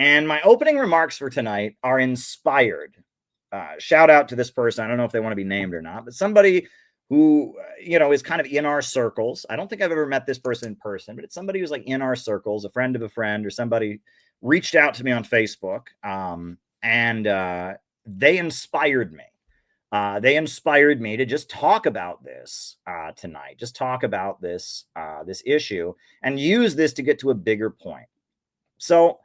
And my opening remarks for tonight are inspired. Shout out to this person. I don't know if they want to be named or not, but somebody who, is kind of in our circles. I don't think I've ever met this person in person, but it's somebody who's like in our circles, a friend of a friend, or somebody reached out to me on Facebook. And they inspired me. They inspired me to just talk about this tonight, just talk about this issue and use this to get to a bigger point. So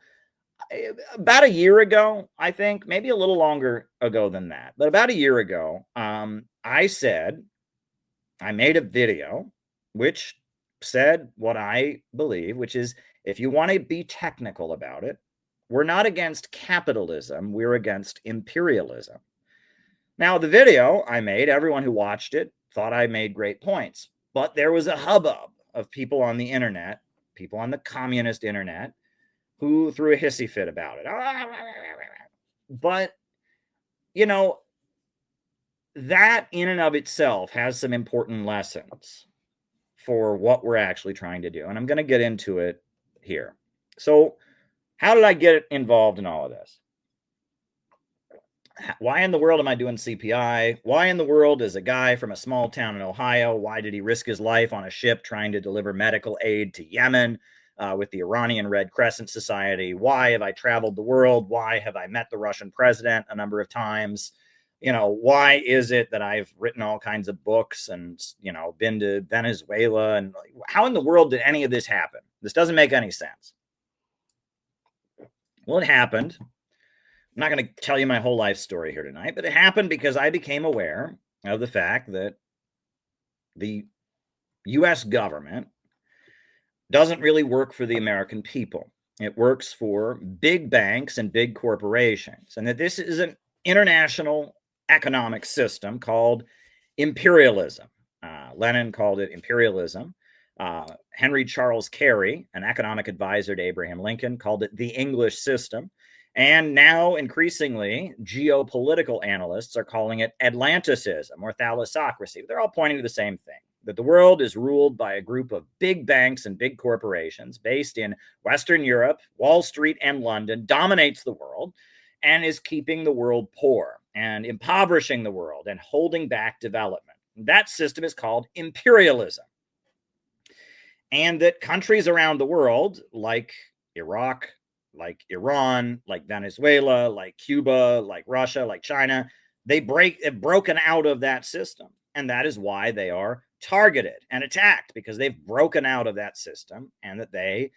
about a year ago, I think, maybe a little longer ago than that, but about a year ago, I made a video which said what I believe, which is if you want to be technical about it, we're not against capitalism, we're against imperialism. Now, the video I made, everyone who watched it thought I made great points, but there was a hubbub of people on the internet, people on the communist internet, who threw a hissy fit about it. But, that in and of itself has some important lessons for what we're actually trying to do. And I'm going to get into it here. So, how did I get involved in all of this? Why in the world am I doing CPI? Why in the world is a guy from a small town in Ohio, why did he risk his life on a ship trying to deliver medical aid to Yemen with the Iranian Red Crescent Society? Why have I traveled the world? Why have I met the Russian president a number of times? Why is it that I've written all kinds of books and, been to Venezuela? And how in the world did any of this happen? This doesn't make any sense. Well, it happened. I'm not going to tell you my whole life story here tonight, but it happened because I became aware of the fact that the U.S. government doesn't really work for the American people. It works for big banks and big corporations, and that this is an international economic system called imperialism. Lenin called it imperialism. Henry Charles Carey, an economic advisor to Abraham Lincoln, called it the English system. And now, increasingly, geopolitical analysts are calling it Atlanticism or thalassocracy. They're all pointing to the same thing, that the world is ruled by a group of big banks and big corporations based in Western Europe. Wall Street and London dominates the world and is keeping the world poor and impoverishing the world and holding back development. That system is called imperialism. And that countries around the world, like Iraq, like Iran, like Venezuela, like Cuba, like Russia, like China, have broken out of that system. And that is why they are targeted and attacked, because they've broken out of that system and that they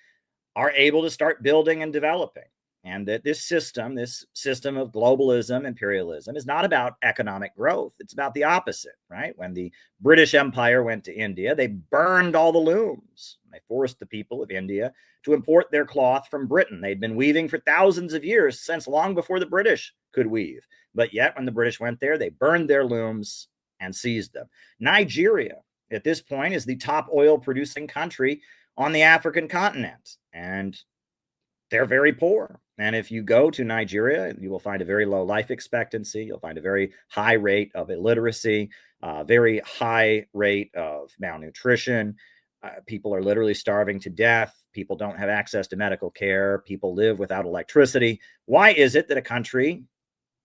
are able to start building and developing. And that this system of globalism, imperialism, is not about economic growth. It's about the opposite, right? When the British Empire went to India, they burned all the looms. They forced the people of India to import their cloth from Britain. They'd been weaving for thousands of years, since long before the British could weave. But yet, when the British went there, they burned their looms and seized them. Nigeria, at this point, is the top oil-producing country on the African continent. And they're very poor. And if you go to Nigeria, you will find a very low life expectancy. You'll find a very high rate of illiteracy, very high rate of malnutrition. People are literally starving to death. People don't have access to medical care. People live without electricity. Why is it that a country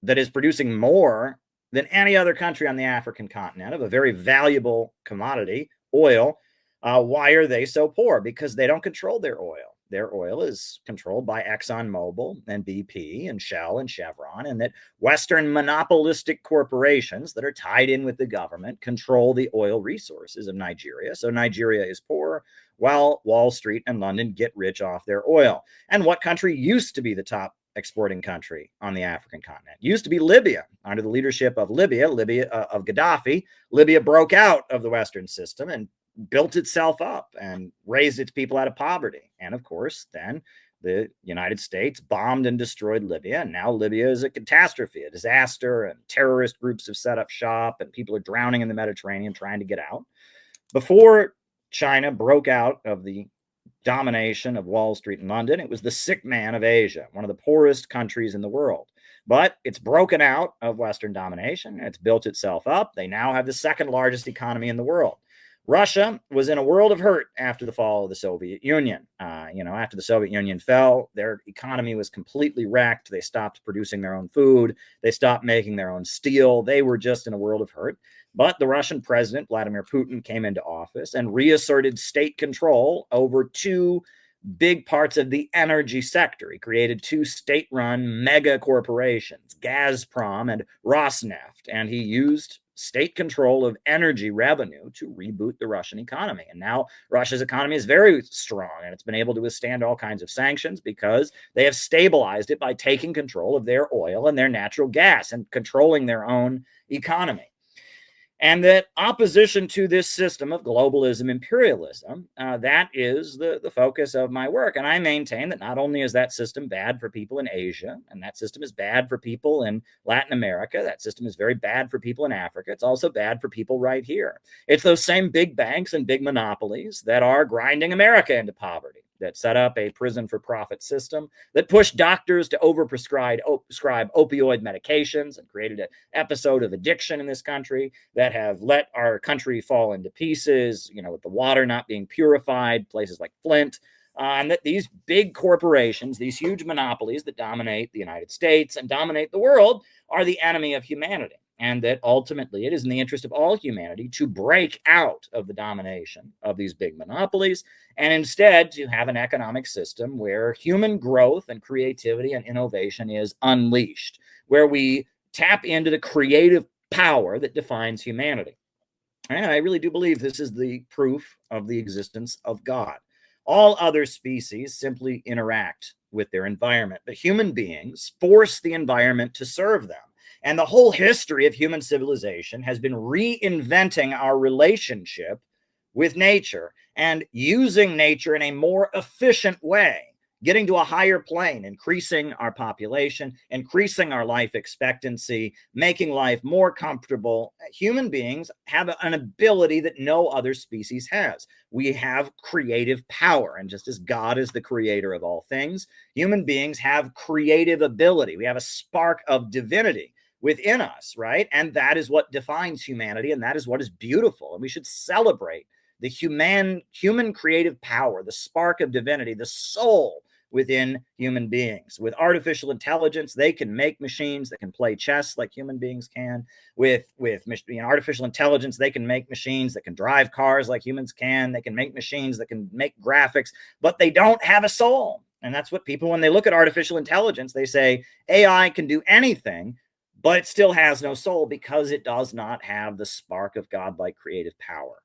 that is producing more than any other country on the African continent of a very valuable commodity, oil, why are they so poor? Because they don't control their oil. Their oil is controlled by ExxonMobil and BP and Shell and Chevron, and that Western monopolistic corporations that are tied in with the government control the oil resources of Nigeria. So Nigeria is poor, while Wall Street and London get rich off their oil. And what country used to be the top exporting country on the African continent? Used to be Libya. Under the leadership of Libya of Gaddafi, Libya broke out of the Western system and built itself up and raised its people out of poverty. And of course, then the United States bombed and destroyed Libya. And now Libya is a catastrophe, a disaster, and terrorist groups have set up shop and people are drowning in the Mediterranean trying to get out. Before China broke out of the domination of Wall Street and London, it was the sick man of Asia, one of the poorest countries in the world. But it's broken out of Western domination. It's built itself up. They now have the second largest economy in the world. Russia was in a world of hurt after the fall of the Soviet Union. After the Soviet Union fell, their economy was completely wrecked. They stopped producing their own food. They stopped making their own steel. They were just in a world of hurt. But the Russian president, Vladimir Putin, came into office and reasserted state control over two big parts of the energy sector. He created two state-run mega corporations, Gazprom and Rosneft, and he used state control of energy revenue to reboot the Russian economy. And now Russia's economy is very strong, and it's been able to withstand all kinds of sanctions because they have stabilized it by taking control of their oil and their natural gas and controlling their own economy. And that opposition to this system of globalism, imperialism, that is the focus of my work. And I maintain that not only is that system bad for people in Asia, and that system is bad for people in Latin America, that system is very bad for people in Africa, it's also bad for people right here. It's those same big banks and big monopolies that are grinding America into poverty, that set up a prison for profit system, that pushed doctors to overprescribe opioid medications and created an episode of addiction in this country, that have let our country fall into pieces, with the water not being purified, places like Flint, and that these big corporations, these huge monopolies that dominate the United States and dominate the world, are the enemy of humanity. And that ultimately it is in the interest of all humanity to break out of the domination of these big monopolies and instead to have an economic system where human growth and creativity and innovation is unleashed, where we tap into the creative power that defines humanity. And I really do believe this is the proof of the existence of God. All other species simply interact with their environment, but human beings force the environment to serve them. And the whole history of human civilization has been reinventing our relationship with nature and using nature in a more efficient way, getting to a higher plane, increasing our population, increasing our life expectancy, making life more comfortable. Human beings have an ability that no other species has. We have creative power, and just as God is the creator of all things, human beings have creative ability. We have a spark of divinity within us, right? And that is what defines humanity, and that is what is beautiful. And we should celebrate the human creative power, the spark of divinity, the soul within human beings. With artificial intelligence, they can make machines that can play chess like human beings can. With artificial intelligence, they can make machines that can drive cars like humans can. They can make machines that can make graphics, but they don't have a soul. And that's what people, when they look at artificial intelligence, they say AI can do anything, but it still has no soul because it does not have the spark of godlike creative power.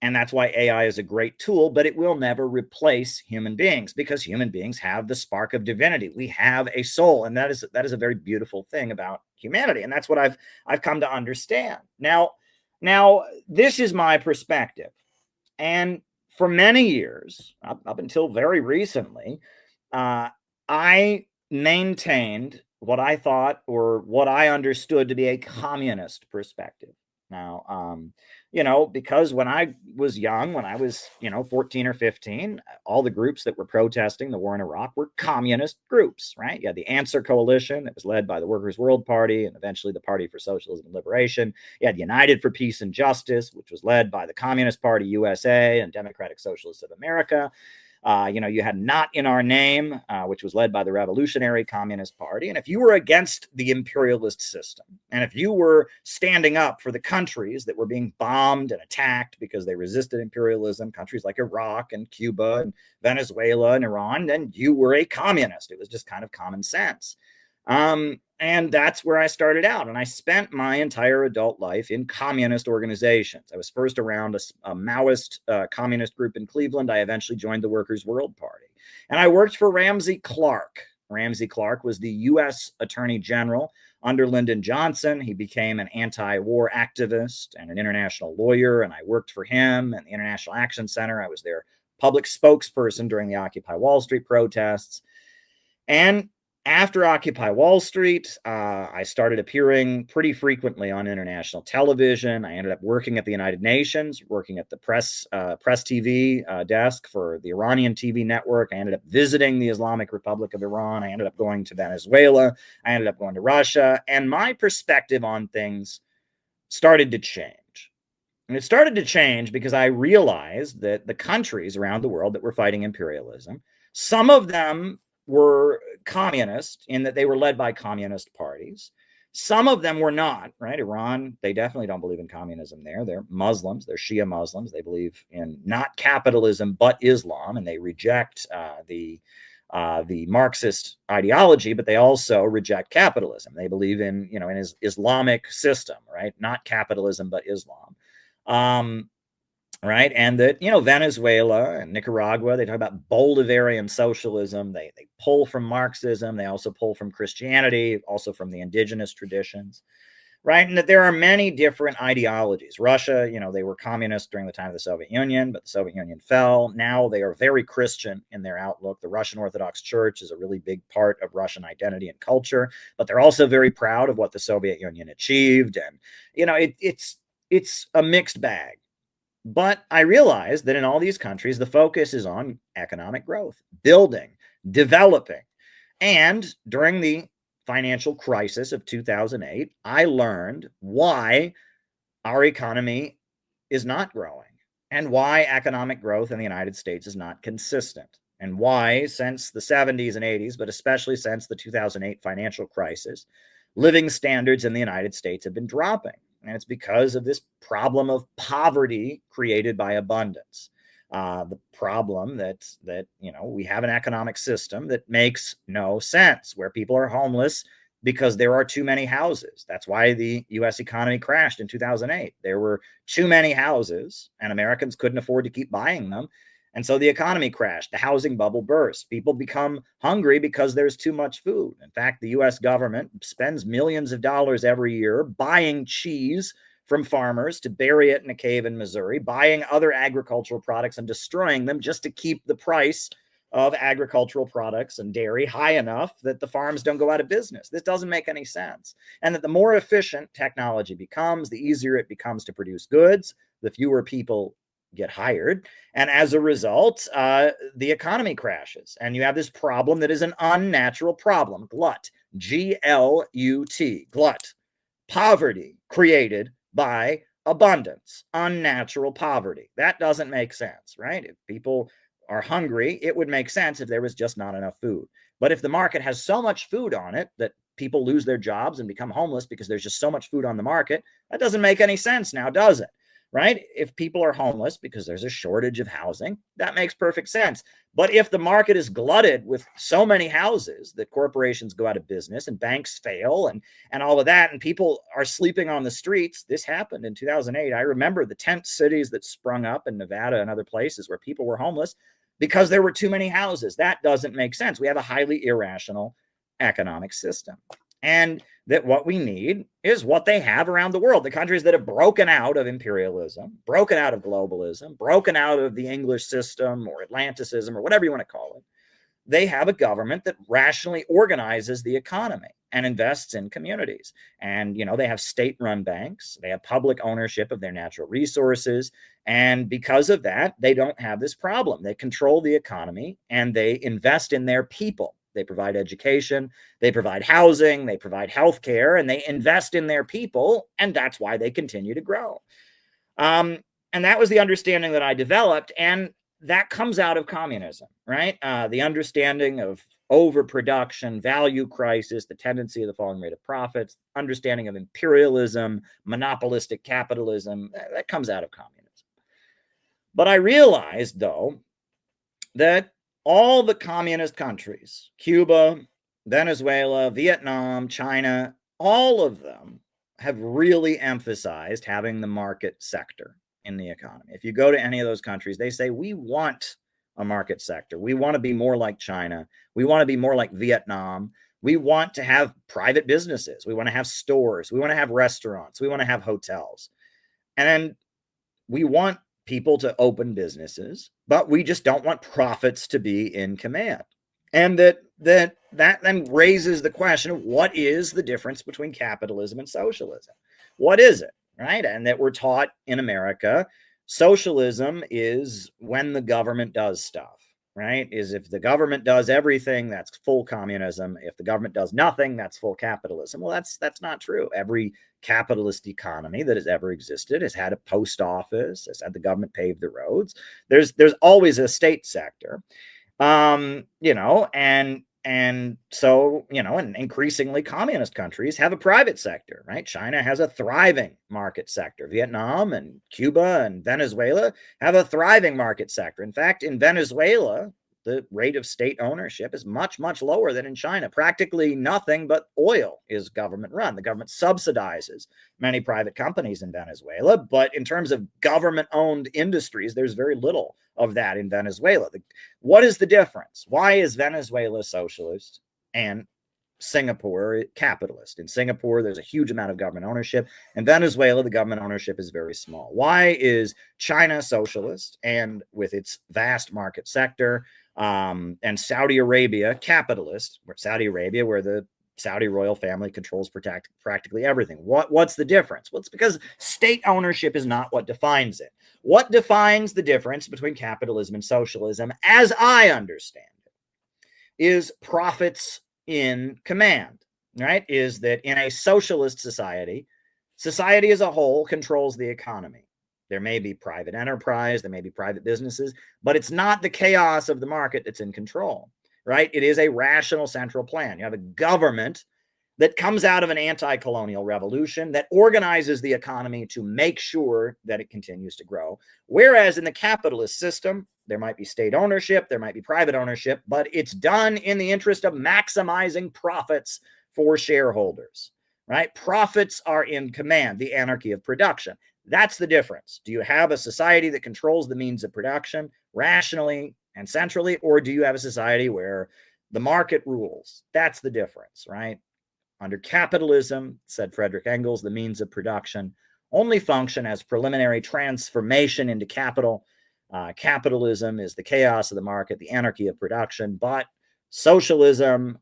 And that's why AI is a great tool, but it will never replace human beings because human beings have the spark of divinity. We have a soul, and that is a very beautiful thing about humanity, and that's what I've come to understand. Now, this is my perspective, and for many years, up until very recently, I maintained what I thought or what I understood to be a communist perspective. Now, because when I was young, when I was, 14 or 15, all the groups that were protesting the war in Iraq were communist groups, right? You had the Answer Coalition that was led by the Workers' World Party and eventually the Party for Socialism and Liberation. You had United for Peace and Justice, which was led by the Communist Party USA and Democratic Socialists of America. You had Not in Our Name, which was led by the Revolutionary Communist Party. And if you were against the imperialist system, and if you were standing up for the countries that were being bombed and attacked because they resisted imperialism, countries like Iraq and Cuba and Venezuela and Iran, then you were a communist. It was just kind of common sense. And that's where I started out. And I spent my entire adult life in communist organizations. I was first around a Maoist communist group in Cleveland. I eventually joined the Workers' World Party. And I worked for Ramsey Clark. Ramsey Clark was the U.S. Attorney General under Lyndon Johnson. He became an anti-war activist and an international lawyer. And I worked for him and the International Action Center. I was their public spokesperson during the Occupy Wall Street protests. And after Occupy Wall Street, I started appearing pretty frequently on international television. I ended up working at the United Nations, working at the press TV desk for the Iranian TV network. I ended up visiting the Islamic Republic of Iran. I ended up going to Venezuela. I ended up going to Russia. And my perspective on things started to change. And it started to change because I realized that the countries around the world that were fighting imperialism, some of them were communist in that they were led by communist parties. Some of them were not, right? Iran, they definitely don't believe in communism there. They're Muslims, they're Shia Muslims. They believe in not capitalism, but Islam, and they reject the Marxist ideology, but they also reject capitalism. They believe in, in his Islamic system, right? Not capitalism, but Islam. Right. And that, Venezuela and Nicaragua, they talk about Bolivarian socialism. They pull from Marxism. They also pull from Christianity, also from the indigenous traditions. Right. And that there are many different ideologies. Russia, they were communist during the time of the Soviet Union, but the Soviet Union fell. Now they are very Christian in their outlook. The Russian Orthodox Church is a really big part of Russian identity and culture, but they're also very proud of what the Soviet Union achieved. And, it's a mixed bag. But I realized that in all these countries, the focus is on economic growth, building, developing. And during the financial crisis of 2008, I learned why our economy is not growing and why economic growth in the United States is not consistent, and why, since the 70s and 80s, but especially since the 2008 financial crisis, living standards in the United States have been dropping. And it's because of this problem of poverty created by abundance. The problem that we have an economic system that makes no sense, where people are homeless because there are too many houses. That's why the U.S. economy crashed in 2008. There were too many houses, and Americans couldn't afford to keep buying them. And so the economy crashed. The housing bubble burst. People become hungry because there's too much food. In fact, the U.S. government spends millions of dollars every year buying cheese from farmers to bury it in a cave in Missouri, buying other agricultural products and destroying them just to keep the price of agricultural products and dairy high enough that the farms don't go out of business. This doesn't make any sense. And that the more efficient technology becomes, the easier it becomes to produce goods, the fewer people get hired. And as a result, the economy crashes. And you have this problem that is an unnatural problem, glut, G-L-U-T, glut, poverty created by abundance, unnatural poverty. That doesn't make sense, right? If people are hungry, it would make sense if there was just not enough food. But if the market has so much food on it that people lose their jobs and become homeless because there's just so much food on the market, that doesn't make any sense now, does it? Right? If people are homeless because there's a shortage of housing, that makes perfect sense. But if the market is glutted with so many houses that corporations go out of business and banks fail and all of that, and people are sleeping on the streets, this happened in 2008. I remember the tent cities that sprung up in Nevada and other places where people were homeless because there were too many houses. That doesn't make sense. We have a highly irrational economic system. And that what we need is what they have around the world. The countries that have broken out of imperialism, broken out of globalism, broken out of the English system or Atlanticism or whatever you want to call it, they have a government that rationally organizes the economy and invests in communities. And, they have state-run banks. They have public ownership of their natural resources. And because of that, they don't have this problem. They control the economy and they invest in their people. They provide education, they provide housing, they provide healthcare, and they invest in their people, and that's why they continue to grow. And that was the understanding that I developed, and that comes out of communism, right? The understanding of overproduction, value crisis, the tendency of the falling rate of profits, understanding of imperialism, monopolistic capitalism, that comes out of communism. But I realized, though, that all the communist countries, Cuba, Venezuela, Vietnam, China, all of them have really emphasized having the market sector in the economy. If you go to any of those countries, they say, we want a market sector. We want to be more like China. We want to be more like Vietnam. We want to have private businesses. We want to have stores. We want to have restaurants. We want to have hotels. And we want people to open businesses, but we just don't want profits to be in command. And that then raises the question of what is the difference between capitalism and socialism? What is it, right? And that we're taught in America, socialism is when the government does stuff. right? Is if the government does everything, that's full communism. If the government does nothing, that's full capitalism. Well, that's not true. Every capitalist economy that has ever existed has had a post office, has had the government pave the roads. There's always a state sector. And so, and increasingly communist countries have a private sector, right? China has a thriving market sector. Vietnam and Cuba and Venezuela have a thriving market sector. In fact, in Venezuela, the rate of state ownership is much, much lower than in China. Practically nothing but oil is government run. The government subsidizes many private companies in Venezuela, but in terms of government owned industries, there's very little of that in Venezuela. What is the difference? Why is Venezuela socialist and Singapore capitalist? In Singapore, there's a huge amount of government ownership. In Venezuela, the government ownership is very small. Why is China socialist and with its vast market sector, and Saudi Arabia capitalist? Saudi Arabia, where the Saudi royal family controls practically everything. What's the difference? Well, it's because state ownership is not what defines it. What defines the difference between capitalism and socialism, as I understand it, is profits in command, right? Is that in a socialist society, society as a whole controls the economy. There may be private enterprise, there may be private businesses, but it's not the chaos of the market that's in control, right? It is a rational central plan. You have a government that comes out of an anti-colonial revolution that organizes the economy to make sure that it continues to grow. Whereas in the capitalist system, there might be state ownership, there might be private ownership, but it's done in the interest of maximizing profits for shareholders, right? Profits are in command, the anarchy of production. That's the difference. Do you have a society that controls the means of production rationally and centrally, or do you have a society where the market rules? That's the difference, right? Under capitalism, said Frederick Engels, the means of production only function as preliminary transformation into capital. Capitalism is the chaos of the market, the anarchy of production, but socialism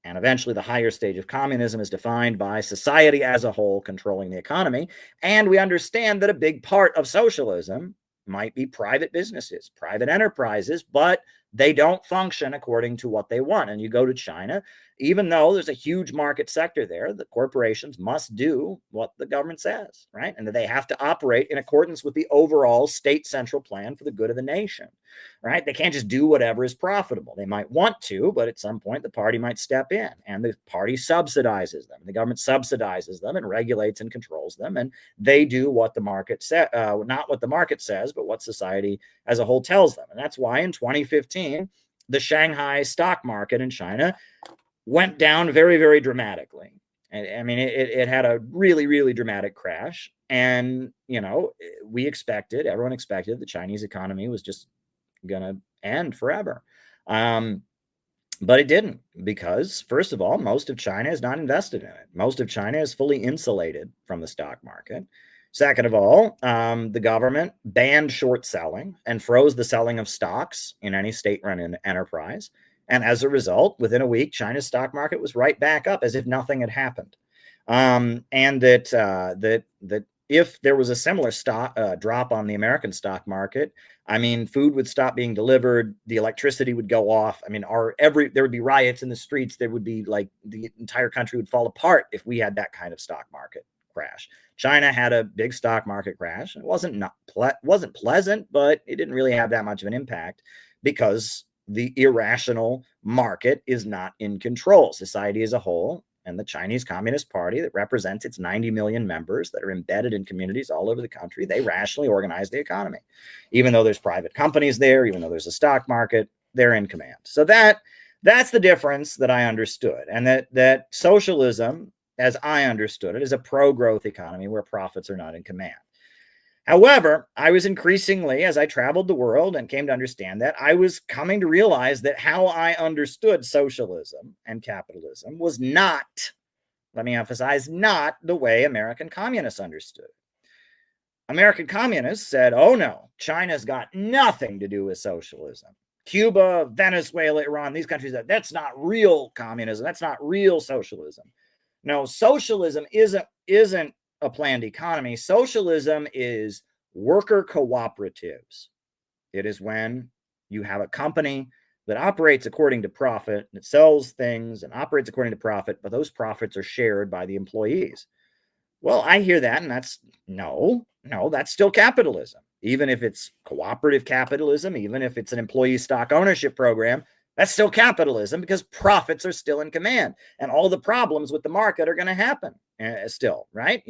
and eventually the higher stage of communism is defined by society as a whole controlling the economy. And we understand that a big part of socialism might be private businesses, private enterprises, but they don't function according to what they want. And you go to China, even though there's a huge market sector there, the corporations must do what the government says, right? And that they have to operate in accordance with the overall state central plan for the good of the nation, right? They can't just do whatever is profitable. They might want to, but at some point the party might step in and the party subsidizes them. The government subsidizes them and regulates and controls them. And they do what the market says, not what the market says, but what society as a whole tells them. And that's why in 2015, the Shanghai stock market in China went down very, very dramatically. I mean, it had a really, really dramatic crash. And, everyone expected the Chinese economy was just going to end forever. But it didn't, because first of all, most of China is not invested in it. Most of China is fully insulated from the stock market. Second of all, the government banned short selling and froze the selling of stocks in any state-run enterprise. And as a result, within a week, China's stock market was right back up as if nothing had happened. And that if there was a similar drop on the American stock market, I mean, food would stop being delivered, the electricity would go off. I mean, there would be riots in the streets. There would be the entire country would fall apart if we had that kind of stock market crash. China had a big stock market crash. It wasn't pleasant, but it didn't really have that much of an impact because the irrational market is not in control. Society as a whole and the Chinese Communist Party that represents its 90 million members that are embedded in communities all over the country, they rationally organize the economy. Even though there's private companies there, even though there's a stock market, they're in command. So that's the difference that I understood. And that socialism, as I understood it, is a pro-growth economy where profits are not in command. However, I was increasingly, as I traveled the world and came to understand that, I was coming to realize that how I understood socialism and capitalism was not, let me emphasize, not the way American communists understood. American communists said, oh no, China's got nothing to do with socialism. Cuba, Venezuela, Iran, these countries, that's not real communism. That's not real socialism. No, socialism isn't a planned economy. Socialism is worker cooperatives. It is when You have a company that operates according to profit, that sells things and operates according to profit, but those profits are shared by the employees. Well, I hear that, and that's that's still capitalism. Even if it's cooperative capitalism, even if it's an employee stock ownership program, that's still capitalism because profits are still in command. And all the problems with the market are going to happen still, right?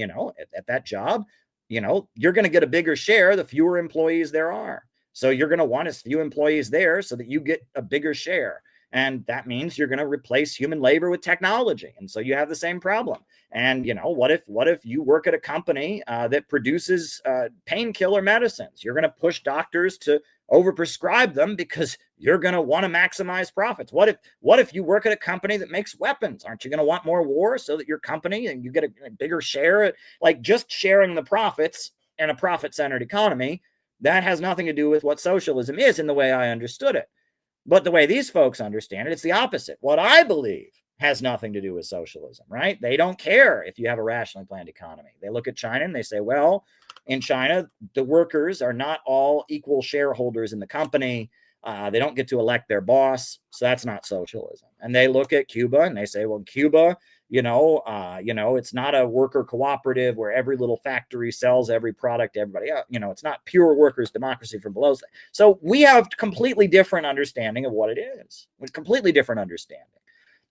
At that job, you're going to get a bigger share the fewer employees there are. So you're going to want as few employees there so that you get a bigger share. And that means you're going to replace human labor with technology. And so you have the same problem. And what if you work at a company that produces painkiller medicines? You're going to push doctors to overprescribe them because you're going to want to maximize profits. What if you work at a company that makes weapons? Aren't you going to want more war so that your company and you get a bigger share? Like just sharing the profits in a profit-centered economy, that has nothing to do with what socialism is in the way I understood it. But the way these folks understand it, it's the opposite. What I believe has nothing to do with socialism, right? They don't care if you have a rationally planned economy. They look at China and they say, well, in China, the workers are not all equal shareholders in the company. They don't get to elect their boss. So that's not socialism. And they look at Cuba and they say, well, Cuba, it's not a worker cooperative where every little factory sells every product to everybody else. It's not pure workers' democracy from below. So we have completely different understanding of what it is. A completely different understanding.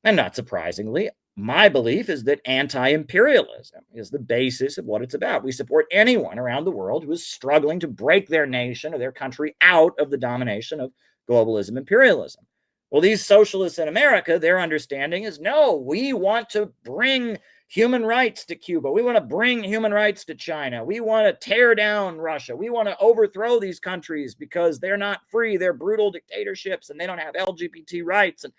And not surprisingly, my belief is that anti-imperialism is the basis of what it's about. We support anyone around the world who is struggling to break their nation or their country out of the domination of globalism imperialism. Well, these socialists in America, their understanding is, no, we want to bring human rights to Cuba. We want to bring human rights to China. We want to tear down Russia. We want to overthrow these countries because they're not free. They're brutal dictatorships and they don't have LGBT rights. And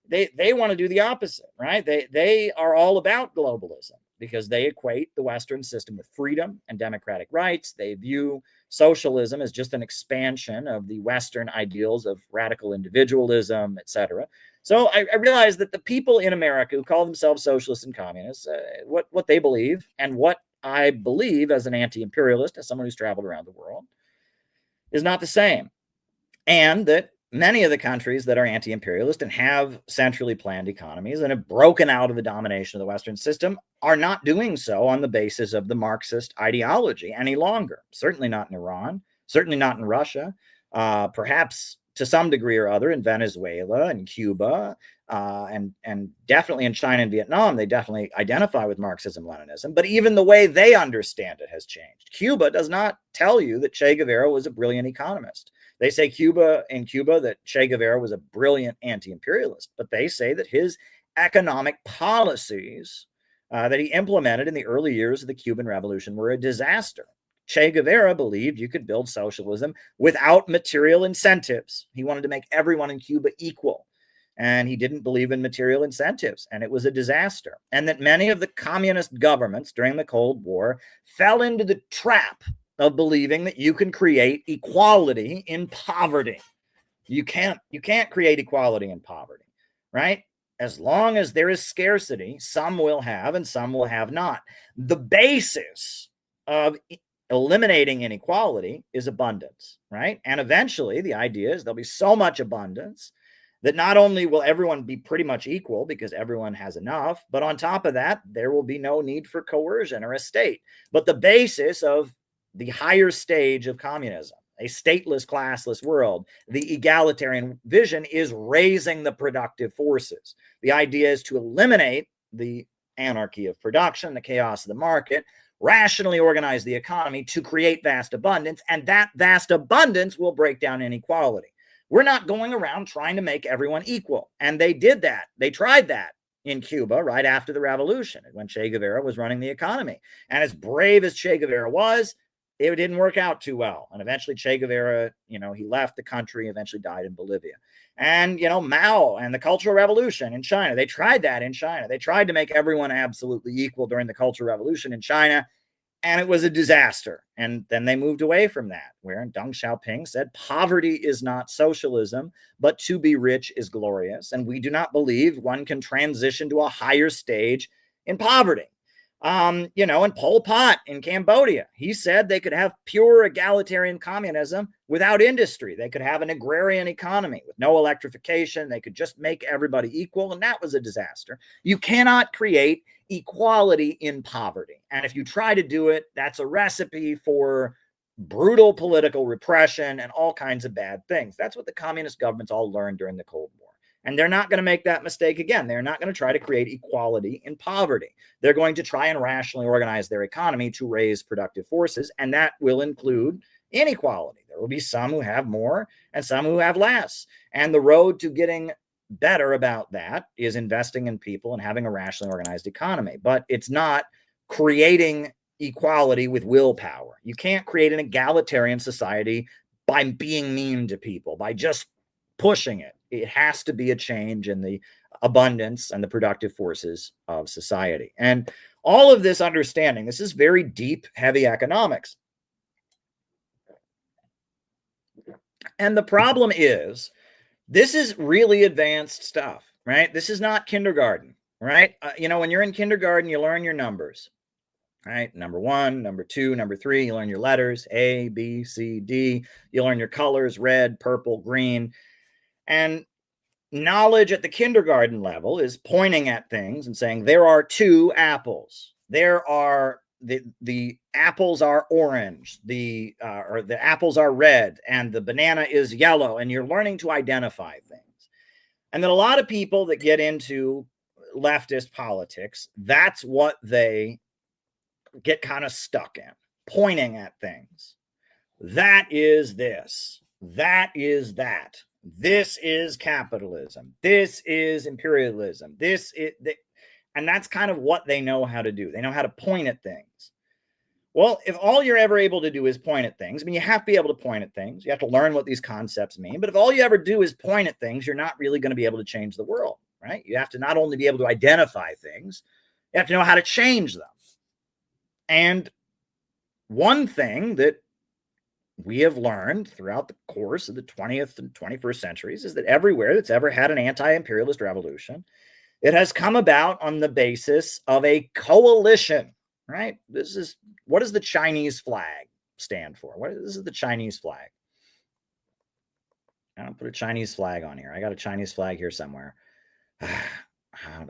they want to do the opposite, right? They are all about globalism because they equate the Western system with freedom and democratic rights. They view socialism as just an expansion of the Western ideals of radical individualism, etc. So I realize that the people in America who call themselves socialists and communists, what they believe and what I believe as an anti-imperialist, as someone who's traveled around the world, is not the same. And that many of the countries that are anti-imperialist and have centrally planned economies and have broken out of the domination of the Western system are not doing so on the basis of the Marxist ideology any longer. Certainly not in Iran, certainly not in Russia, perhaps to some degree or other in Venezuela and Cuba, and definitely in China and Vietnam. They definitely identify with Marxism-Leninism, but even the way they understand it has changed. Cuba does not tell you that Che Guevara was a brilliant economist. They say in Cuba that Che Guevara was a brilliant anti-imperialist, but they say that his economic policies that he implemented in the early years of the Cuban Revolution were a disaster. Che Guevara believed you could build socialism without material incentives. He wanted to make everyone in Cuba equal, and he didn't believe in material incentives, and it was a disaster. And that many of the communist governments during the Cold War fell into the trap of believing that you can create equality in poverty. You can't create equality in poverty, right? As long as there is scarcity, some will have and some will have not. The basis of eliminating inequality is abundance, right? And eventually the idea is there'll be so much abundance that not only will everyone be pretty much equal because everyone has enough, but on top of that, there will be no need for coercion or a state. But the basis of the higher stage of communism, a stateless, classless world, the egalitarian vision is raising the productive forces. The idea is to eliminate the anarchy of production, the chaos of the market, rationally organize the economy to create vast abundance, and that vast abundance will break down inequality. We're not going around trying to make everyone equal, and they did that. They tried that in Cuba right after the revolution when Che Guevara was running the economy. And as brave as Che Guevara was, it didn't work out too well. And eventually Che Guevara, he left the country, eventually died in Bolivia. And, Mao and the Cultural Revolution in China, they tried that in China. They tried to make everyone absolutely equal during the Cultural Revolution in China, and it was a disaster. And then they moved away from that, where Deng Xiaoping said, poverty is not socialism, but to be rich is glorious. And we do not believe one can transition to a higher stage in poverty. And Pol Pot in Cambodia, he said they could have pure egalitarian communism without industry. They could have an agrarian economy with no electrification. They could just make everybody equal, and that was a disaster. You cannot create equality in poverty. And if you try to do it, that's a recipe for brutal political repression and all kinds of bad things. That's what the communist governments all learned during the Cold War. And they're not going to make that mistake again. They're not going to try to create equality in poverty. They're going to try and rationally organize their economy to raise productive forces, and that will include inequality. There will be some who have more and some who have less. And the road to getting better about that is investing in people and having a rationally organized economy. But it's not creating equality with willpower. You can't create an egalitarian society by being mean to people, by just pushing it. It has to be a change in the abundance and the productive forces of society. And all of this understanding, this is very deep, heavy economics. And the problem is, this is really advanced stuff, right? This is not kindergarten, right? When you're in kindergarten, you learn your numbers, right? Number 1, number 2, number 3, you learn your letters, A, B, C, D. You learn your colors, red, purple, green. And knowledge at the kindergarten level is pointing at things and saying, there are 2 apples. There are the apples are orange, or the apples are red, and the banana is yellow, and you're learning to identify things. And then a lot of people that get into leftist politics, that's what they get kind of stuck in, pointing at things. That is this. That is that. This is capitalism. This is imperialism. And that's kind of what they know how to do. They know how to point at things. Well, if all you're ever able to do is point at things, I mean, you have to be able to point at things. You have to learn what these concepts mean. But if all you ever do is point at things, you're not really going to be able to change the world, right? You have to not only be able to identify things, you have to know how to change them. And one thing that we have learned throughout the course of the 20th and 21st centuries is that everywhere that's ever had an anti-imperialist revolution, it has come about on the basis of a coalition, right? What does the Chinese flag stand for? This is the Chinese flag. I'll put a Chinese flag on here. I got a Chinese flag here somewhere. Do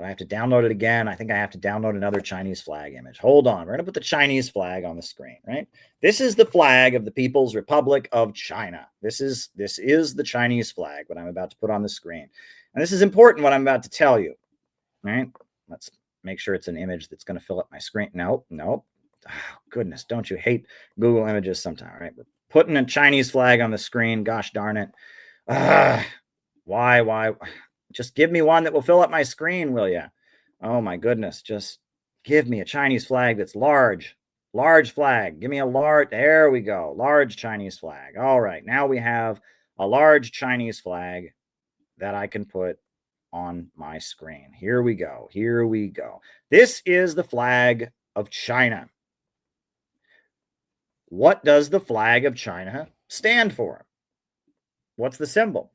I have to download it again? I think I have to download another Chinese flag image. Hold on. We're going to put the Chinese flag on the screen, right? This is the flag of the People's Republic of China. This is the Chinese flag, what I'm about to put on the screen. And this is important, what I'm about to tell you, right? Let's make sure it's an image that's going to fill up my screen. Nope. Oh, goodness, don't you hate Google Images sometime, right? We're putting a Chinese flag on the screen. Gosh darn it. Why? Just give me one that will fill up my screen, will you? Oh my goodness. Just give me a Chinese flag that's large. Large flag. Give me a large. There we go. Large Chinese flag. All right. Now we have a large Chinese flag that I can put on my screen. Here we go. This is the flag of China. What does the flag of China stand for? What's the symbol?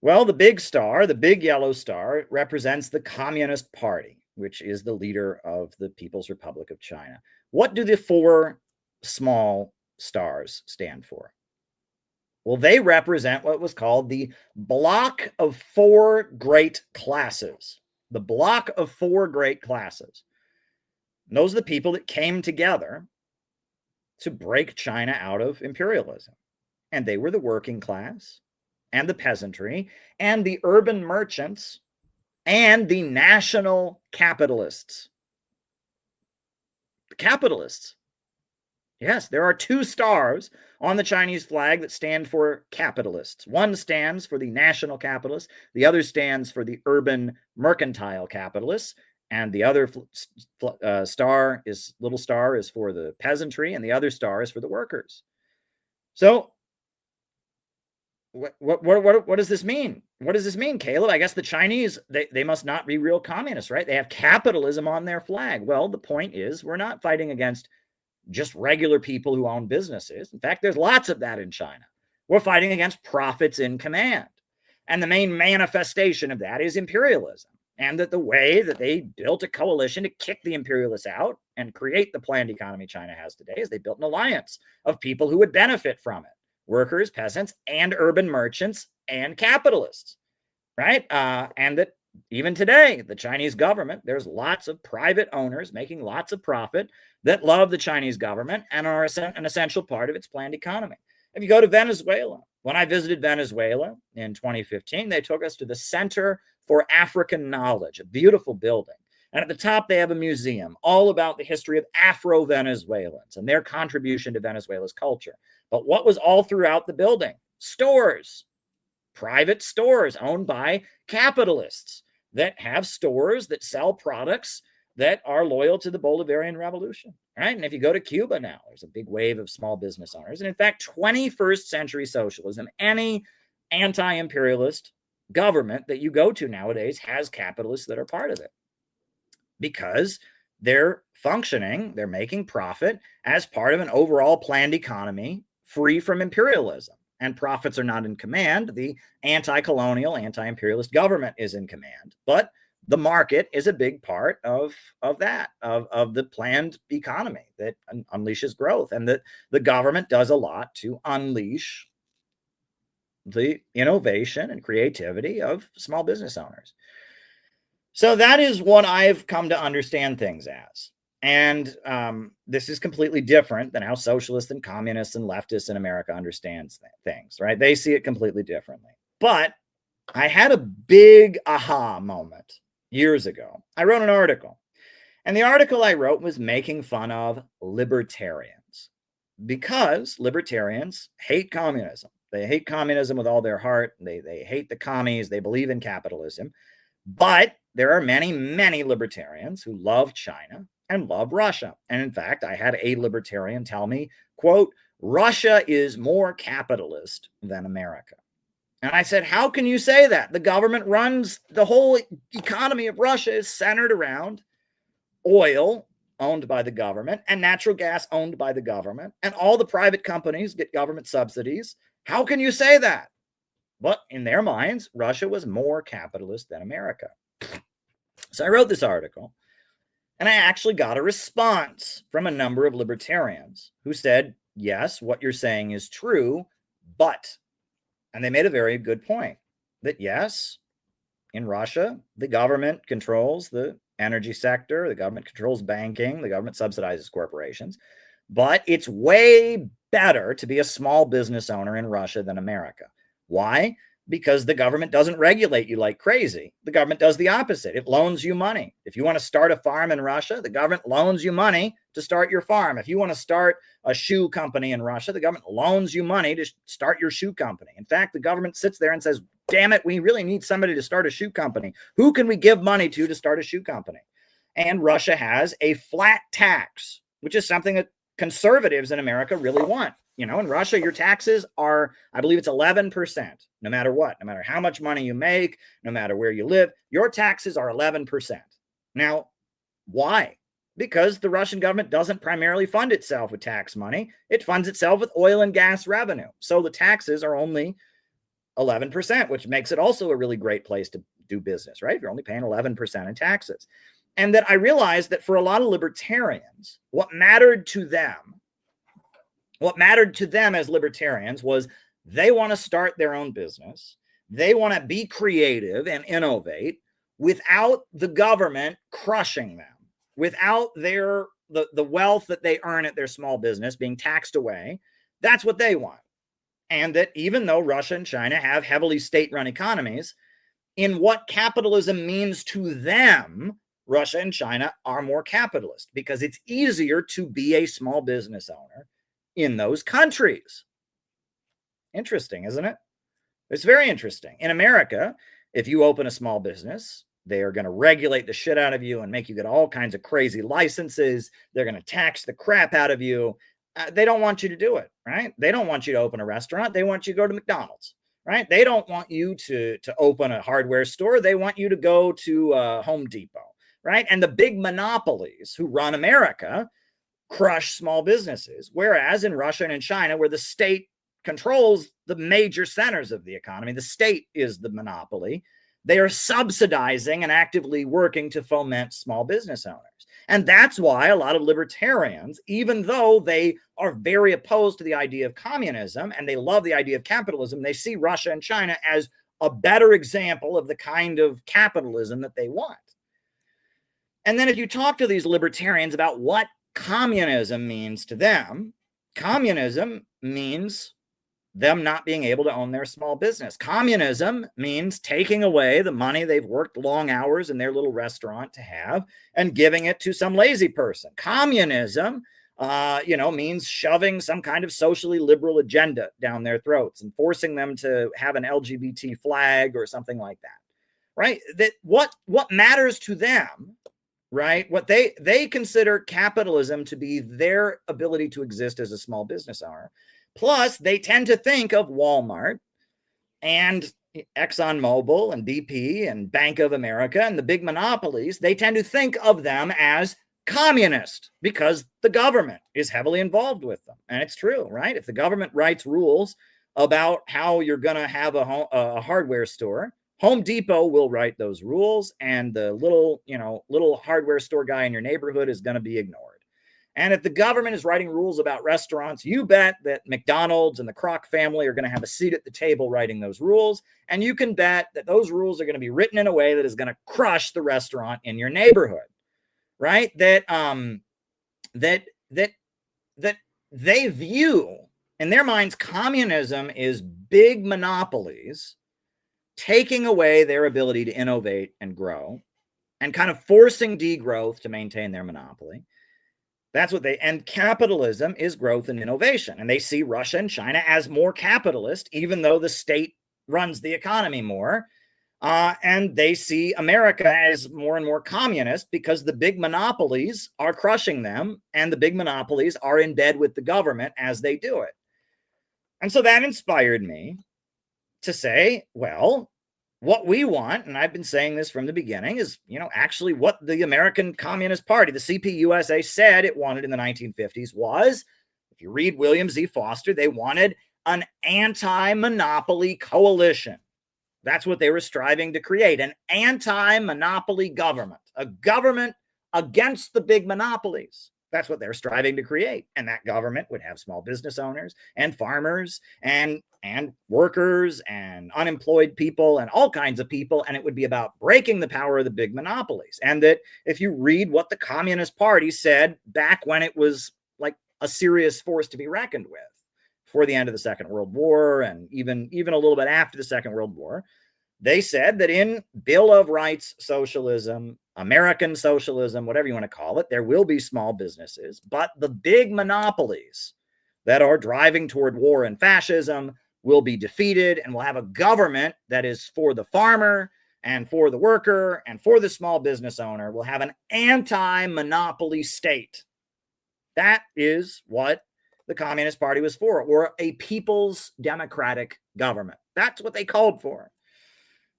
Well, the big star, the big yellow star, represents the Communist Party, which is the leader of the People's Republic of China. What do the 4 small stars stand for? Well, they represent what was called the block of 4 great classes. The block of 4 great classes. And those are the people that came together to break China out of imperialism. And they were the working class, and the peasantry, and the urban merchants, and the national capitalists. The capitalists. Yes, there are 2 stars on the Chinese flag that stand for capitalists. One stands for the national capitalists, the other stands for the urban mercantile capitalists, and the other little star is for the peasantry, and the other star is for the workers. So what does this mean? What does this mean, Caleb? I guess the Chinese, they must not be real communists, right? They have capitalism on their flag. Well, the point is, we're not fighting against just regular people who own businesses. In fact, there's lots of that in China. We're fighting against profits in command. And the main manifestation of that is imperialism. And that the way that they built a coalition to kick the imperialists out and create the planned economy China has today is they built an alliance of people who would benefit from it: workers, peasants, and urban merchants and capitalists, right? And that even today, the Chinese government, there's lots of private owners making lots of profit that love the Chinese government and are an essential part of its planned economy. If you go to Venezuela, when I visited Venezuela in 2015, they took us to the Center for African Knowledge, a beautiful building. And at the top, they have a museum all about the history of Afro-Venezuelans and their contribution to Venezuela's culture. But what was all throughout the building? Stores, private stores owned by capitalists that have stores that sell products that are loyal to the Bolivarian Revolution, right? And if you go to Cuba now, there's a big wave of small business owners. And in fact, 21st century socialism, any anti-imperialist government that you go to nowadays has capitalists that are part of it because they're functioning, they're making profit as part of an overall planned economy free from imperialism. And profits are not in command. The anti-colonial, anti-imperialist government is in command. But the market is a big part of that, of the planned economy that unleashes growth. And that the government does a lot to unleash the innovation and creativity of small business owners. So that is what I've come to understand things as. And this is completely different than how socialists and communists and leftists in America understands things, right? They see it completely differently. But I had a big aha moment years ago. I wrote an article, and the article I wrote was making fun of libertarians because libertarians hate communism. They hate communism with all their heart. They hate the commies. They believe in capitalism. But there are many, many libertarians who love China and love Russia. And in fact, I had a libertarian tell me, quote, Russia is more capitalist than America. And I said, how can you say that? The government runs, the whole economy of Russia is centered around oil owned by the government and natural gas owned by the government. And all the private companies get government subsidies. How can you say that? But in their minds, Russia was more capitalist than America. So I wrote this article, and I actually got a response from a number of libertarians who said, yes, what you're saying is true, but, and they made a very good point, that yes, in Russia, the government controls the energy sector, the government controls banking, the government subsidizes corporations, but it's way better to be a small business owner in Russia than America. Why? Because the government doesn't regulate you like crazy. The government does the opposite. It loans you money. If you want to start a farm in Russia, the government loans you money to start your farm. If you want to start a shoe company in Russia, the government loans you money to start your shoe company. In fact, the government sits there and says, damn it, we really need somebody to start a shoe company. Who can we give money to start a shoe company? And Russia has a flat tax, which is something that conservatives in America really want. You know, in Russia, your taxes are, I believe it's 11%, no matter what, no matter how much money you make, no matter where you live, your taxes are 11%. Now, why? Because the Russian government doesn't primarily fund itself with tax money. It funds itself with oil and gas revenue. So the taxes are only 11%, which makes it also a really great place to do business, right? If you're only paying 11% in taxes. And that I realized that for a lot of libertarians, what mattered to them as libertarians was they want to start their own business. They want to be creative and innovate without the government crushing them, without the wealth that they earn at their small business being taxed away. That's what they want. And that even though Russia and China have heavily state-run economies, in what capitalism means to them, Russia and China are more capitalist because it's easier to be a small business owner in those countries. Interesting, isn't it? It's very interesting. In America, if you open a small business, they are going to regulate the shit out of you and make you get all kinds of crazy licenses. They're going to tax the crap out of you. They don't want you to do it, right? They don't want you to open a restaurant. They want you to go to McDonald's, right? They don't want you to open a hardware store. They want you to go to Home Depot, right? And the big monopolies who run America crush small businesses. Whereas in Russia and in China, where the state controls the major centers of the economy, the state is the monopoly, they are subsidizing and actively working to foment small business owners. And that's why a lot of libertarians, even though they are very opposed to the idea of communism and they love the idea of capitalism, they see Russia and China as a better example of the kind of capitalism that they want. And then if you talk to these libertarians about what communism means to them, communism means them not being able to own their small business. Communism means taking away the money they've worked long hours in their little restaurant to have and giving it to some lazy person. Communism, means shoving some kind of socially liberal agenda down their throats and forcing them to have an LGBT flag or something like that, right? That what matters to them, right? What they consider capitalism to be their ability to exist as a small business owner. Plus, they tend to think of Walmart and ExxonMobil and BP and Bank of America and the big monopolies. They tend to think of them as communist because the government is heavily involved with them. And it's true, right? If the government writes rules about how you're going to have a hardware store, Home Depot will write those rules, and the little hardware store guy in your neighborhood is going to be ignored. And if the government is writing rules about restaurants, you bet that McDonald's and the Kroc family are going to have a seat at the table writing those rules. And you can bet that those rules are going to be written in a way that is going to crush the restaurant in your neighborhood, right? That they view in their minds communism is big monopolies taking away their ability to innovate and grow and kind of forcing degrowth to maintain their monopoly. That's what and capitalism is growth and innovation. And they see Russia and China as more capitalist, even though the state runs the economy more. And they see America as more and more communist because the big monopolies are crushing them and the big monopolies are in bed with the government as they do it. And so that inspired me to say, well, what we want, and I've been saying this from the beginning, is, actually what the American Communist Party, the CPUSA, said it wanted in the 1950s was, if you read William Z. Foster, they wanted an anti-monopoly coalition. That's what they were striving to create, an anti-monopoly government, a government against the big monopolies. That's what they're striving to create. And that government would have small business owners and farmers and workers and unemployed people and all kinds of people. And it would be about breaking the power of the big monopolies. And that if you read what the Communist Party said back when it was like a serious force to be reckoned with before the end of the Second World War and even a little bit after the Second World War, they said that in Bill of Rights socialism, American socialism, whatever you want to call it, there will be small businesses, but the big monopolies that are driving toward war and fascism will be defeated, and we'll have a government that is for the farmer and for the worker and for the small business owner. We'll have an anti-monopoly state. That is what the Communist Party was for, or a people's democratic government. That's what they called for.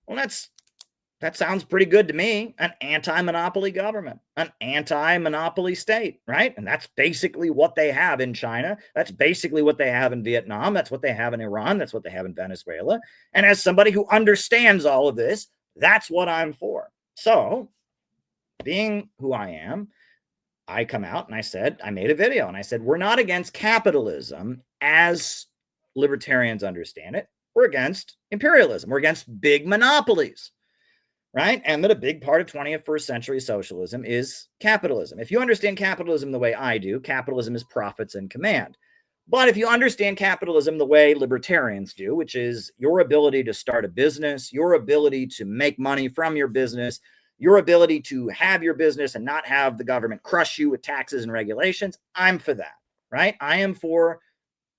Well, that sounds pretty good to me. An anti-monopoly government, an anti-monopoly state, right? And that's basically what they have in China. That's basically what they have in Vietnam. That's what they have in Iran. That's what they have in Venezuela. And as somebody who understands all of this, that's what I'm for. So, being who I am, I come out and I made a video and I said, we're not against capitalism as libertarians understand it. We're against imperialism. We're against big monopolies, right? And that a big part of 21st century socialism is capitalism. If you understand capitalism the way I do, capitalism is profits and command. But if you understand capitalism the way libertarians do, which is your ability to start a business, your ability to make money from your business, your ability to have your business and not have the government crush you with taxes and regulations, I'm for that, right? I am for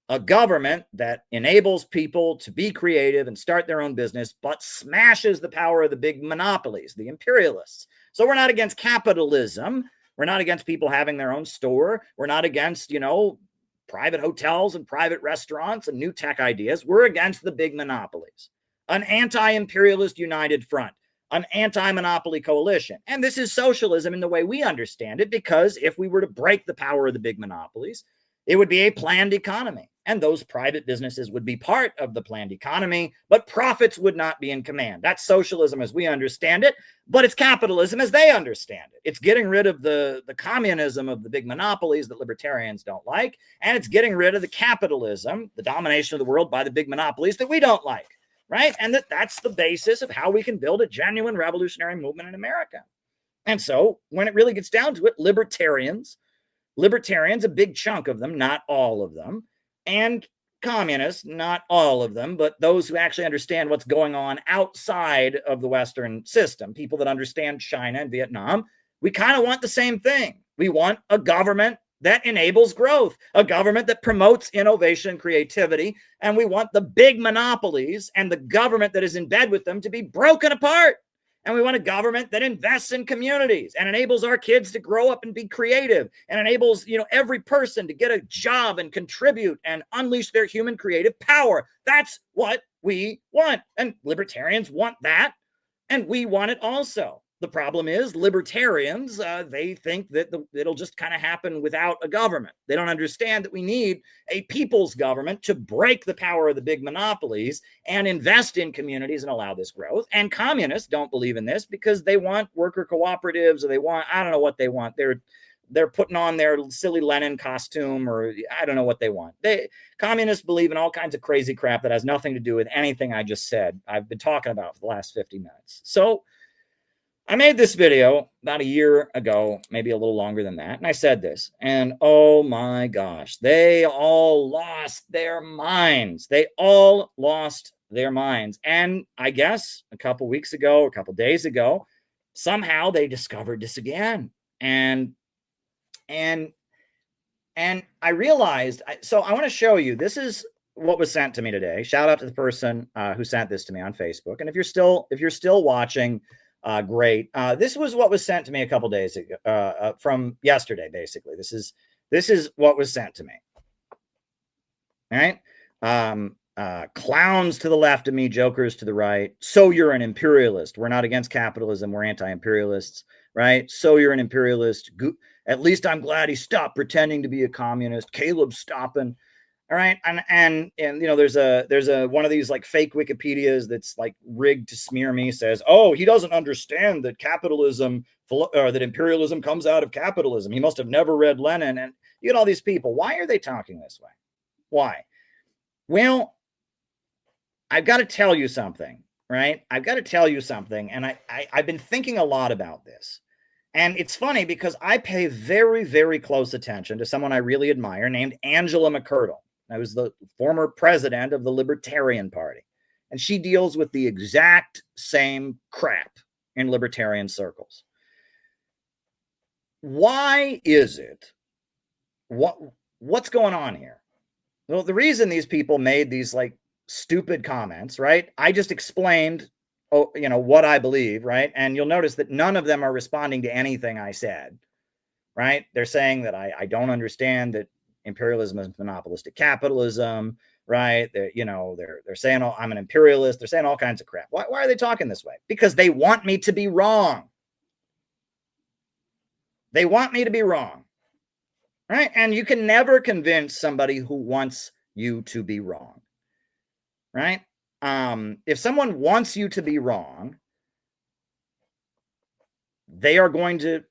a government that enables people to be creative and start their own business, but smashes the power of the big monopolies, the imperialists. So we're not against capitalism. We're not against people having their own store. We're not against, private hotels and private restaurants and new tech ideas. We're against the big monopolies. An anti-imperialist united front, an anti-monopoly coalition. And this is socialism in the way we understand it, because if we were to break the power of the big monopolies, It would be a planned economy. And those private businesses would be part of the planned economy, but profits would not be in command. That's socialism as we understand it, but it's capitalism as they understand it. It's getting rid of the communism of the big monopolies that libertarians don't like, and it's getting rid of the capitalism, the domination of the world by the big monopolies that we don't like, right? And that's the basis of how we can build a genuine revolutionary movement in America. And so when it really gets down to it, libertarians, a big chunk of them, not all of them, and communists, not all of them, but those who actually understand what's going on outside of the Western system, people that understand China and Vietnam, we kind of want the same thing. We want a government that enables growth, a government that promotes innovation and creativity, and we want the big monopolies and the government that is in bed with them to be broken apart. And we want a government that invests in communities and enables our kids to grow up and be creative and enables, every person to get a job and contribute and unleash their human creative power. That's what we want. And libertarians want that. And we want it also. The problem is libertarians, they think that it'll just kind of happen without a government. They don't understand that we need a people's government to break the power of the big monopolies and invest in communities and allow this growth. And communists don't believe in this because they want worker cooperatives, or they want, I don't know what they want. They're putting on their silly Lenin costume, or I don't know what they want. Communists believe in all kinds of crazy crap that has nothing to do with anything I just said. I've been talking about for the last 50 minutes. So I made this video about a year ago, maybe a little longer than that. And I said this, and oh my gosh, they all lost their minds. They all lost their minds. And I guess a couple weeks ago, a couple days ago, somehow they discovered this again. And I realized, so I want to show you, this is what was sent to me today. Shout out to the person who sent this to me on Facebook. And if you're still watching, great. This was what was sent to me a couple days ago, from yesterday, basically. This is what was sent to me. All right. Clowns to the left of me, jokers to the right. So you're an imperialist. We're not against capitalism. We're anti-imperialists, right? So you're an imperialist. At least I'm glad he stopped pretending to be a communist. Caleb's stopping. All right. And there's a one of these like fake Wikipedias that's like rigged to smear me, says, oh, he doesn't understand that capitalism or that imperialism comes out of capitalism. He must have never read Lenin. And you get all these people. Why are they talking this way? Why? Well, I've got to tell you something, right? I've got to tell you something. And I've been thinking a lot about this. And it's funny because I pay very, very close attention to someone I really admire named Angela McCurdle. I was the former president of the Libertarian Party, and she deals with the exact same crap in libertarian circles. Why is it? What's going on here? Well, the reason these people made these like stupid comments, right? I just explained, what I believe, right? And you'll notice that none of them are responding to anything I said, right? They're saying that I don't understand that imperialism is monopolistic capitalism, right? They're saying, oh, I'm an imperialist. They're saying all kinds of crap. Why are they talking this way? Because they want me to be wrong. They want me to be wrong, right? And you can never convince somebody who wants you to be wrong, right? If someone wants you to be wrong, they are going to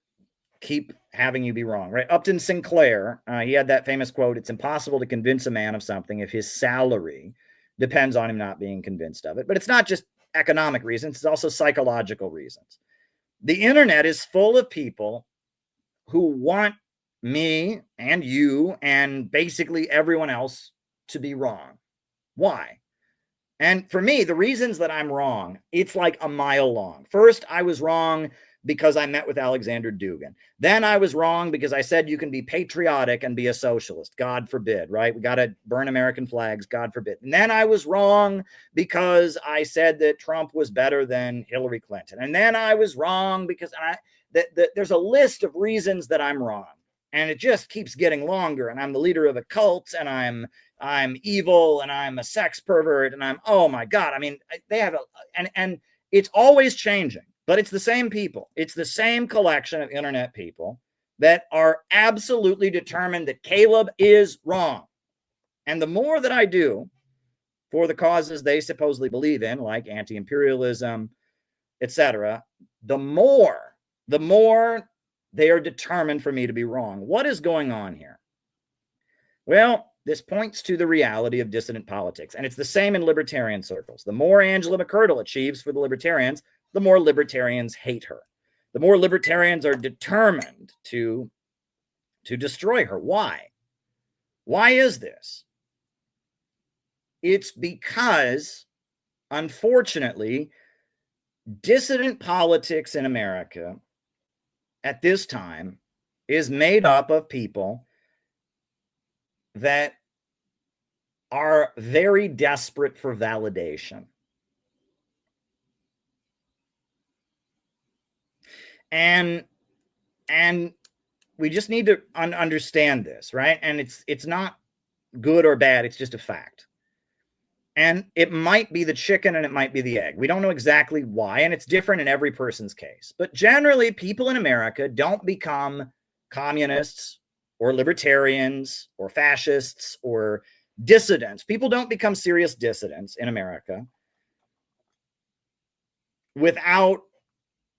keep having you be wrong, right? Upton Sinclair, he had that famous quote, it's impossible to convince a man of something if his salary depends on him not being convinced of it. But it's not just economic reasons, it's also psychological reasons. The internet is full of people who want me and you and basically everyone else to be wrong. Why? And for me, the reasons that I'm wrong, it's like a mile long. First, I was wrong because I met with Alexander Dugin. Then I was wrong because I said you can be patriotic and be a socialist. God forbid, right? We got to burn American flags. God forbid. And then I was wrong because I said that Trump was better than Hillary Clinton. And then I was wrong because there's a list of reasons that I'm wrong. And it just keeps getting longer. And I'm the leader of a cult, and I'm evil, and I'm a sex pervert, and oh my God. I mean, they have and it's always changing, but it's the same people. It's the same collection of internet people that are absolutely determined that Caleb is wrong. And the more that I do for the causes they supposedly believe in, like anti-imperialism, etc., the more they are determined for me to be wrong. What is going on here? Well, this points to the reality of dissident politics, and it's the same in libertarian circles. The more Angela McCurdle achieves for the libertarians, the more libertarians hate her. The more libertarians are determined to destroy her. Why? Why is this? It's because, unfortunately, dissident politics in America at this time is made up of people that are very desperate for validation. And we just need to understand this, right? And it's not good or bad, it's just a fact. And it might be the chicken and it might be the egg. We don't know exactly why, and it's different in every person's case. But generally, people in America don't become communists or libertarians or fascists or dissidents. People don't become serious dissidents in America without,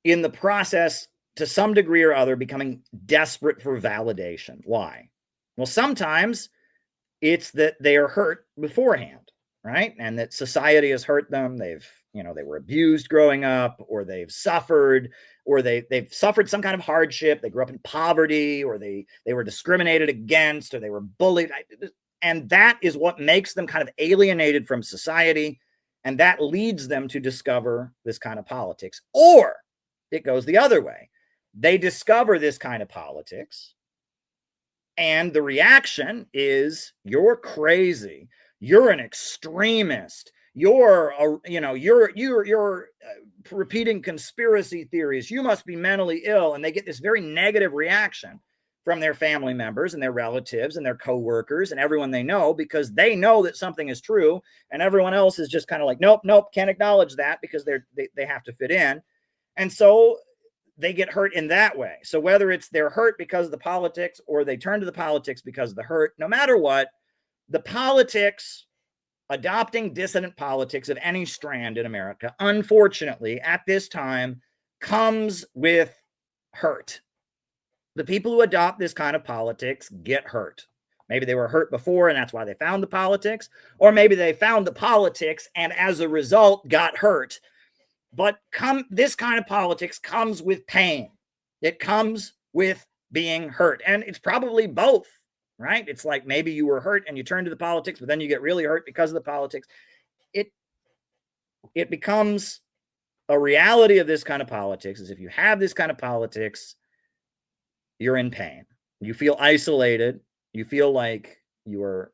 in the process, to some degree or other, becoming desperate for validation. Why? Well, sometimes it's that they are hurt beforehand, right? And that society has hurt them. They were abused growing up, or they've suffered, or they've suffered some kind of hardship. They grew up in poverty, or they were discriminated against, or they were bullied. And that is what makes them kind of alienated from society. And that leads them to discover this kind of politics. Or it goes the other way. They discover this kind of politics, and the reaction is, you're crazy. You're an extremist. You're repeating conspiracy theories. You must be mentally ill. And they get this very negative reaction from their family members and their relatives and their coworkers and everyone they know, because they know that something is true, and everyone else is just kind of like, nope, can't acknowledge that, because they have to fit in. And so they get hurt in that way. So whether it's they're hurt because of the politics, or they turn to the politics because of the hurt, no matter what, the politics, adopting dissident politics of any strand in America, unfortunately, at this time, comes with hurt. The people who adopt this kind of politics get hurt. Maybe they were hurt before, and that's why they found the politics, or maybe they found the politics and as a result got hurt. But this kind of politics comes with pain. It comes with being hurt. And it's probably both, right? It's like maybe you were hurt and you turn to the politics, but then you get really hurt because of the politics. It becomes a reality of this kind of politics is, if you have this kind of politics, you're in pain. You feel isolated. You feel like you are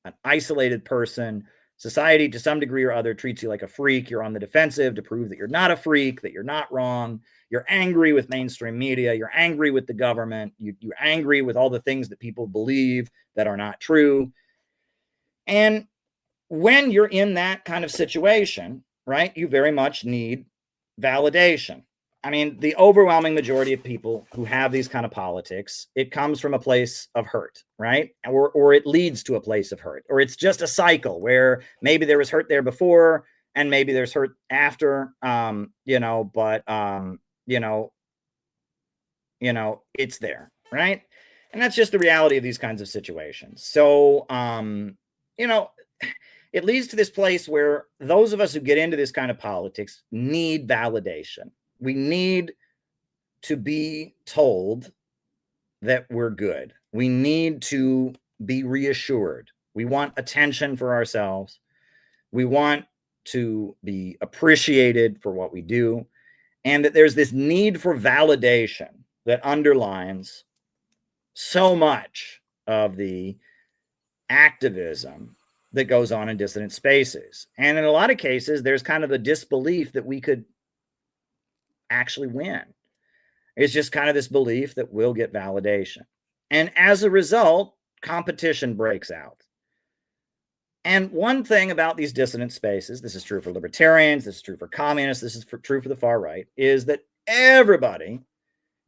an isolated person. Society, to some degree or other, treats you like a freak. You're on the defensive to prove that you're not a freak, that you're not wrong. You're angry with mainstream media. You're angry with the government. You're angry with all the things that people believe that are not true. And when you're in that kind of situation, right, you very much need validation. I mean, the overwhelming majority of people who have these kind of politics, it comes from a place of hurt, right? Or it leads to a place of hurt, or it's just a cycle where maybe there was hurt there before and maybe there's hurt after, it's there, right? And that's just the reality of these kinds of situations. So, it leads to this place where those of us who get into this kind of politics need validation. We need to be told that we're good. We need to be reassured. We want attention for ourselves. We want to be appreciated for what we do. And that there's this need for validation that underlines so much of the activism that goes on in dissident spaces. And in a lot of cases, there's kind of a disbelief that we could actually win. It's just kind of this belief that we'll get validation. And as a result, competition breaks out. And one thing about these dissident spaces, this is true for libertarians, this is true for communists, this is true for the far right, is that everybody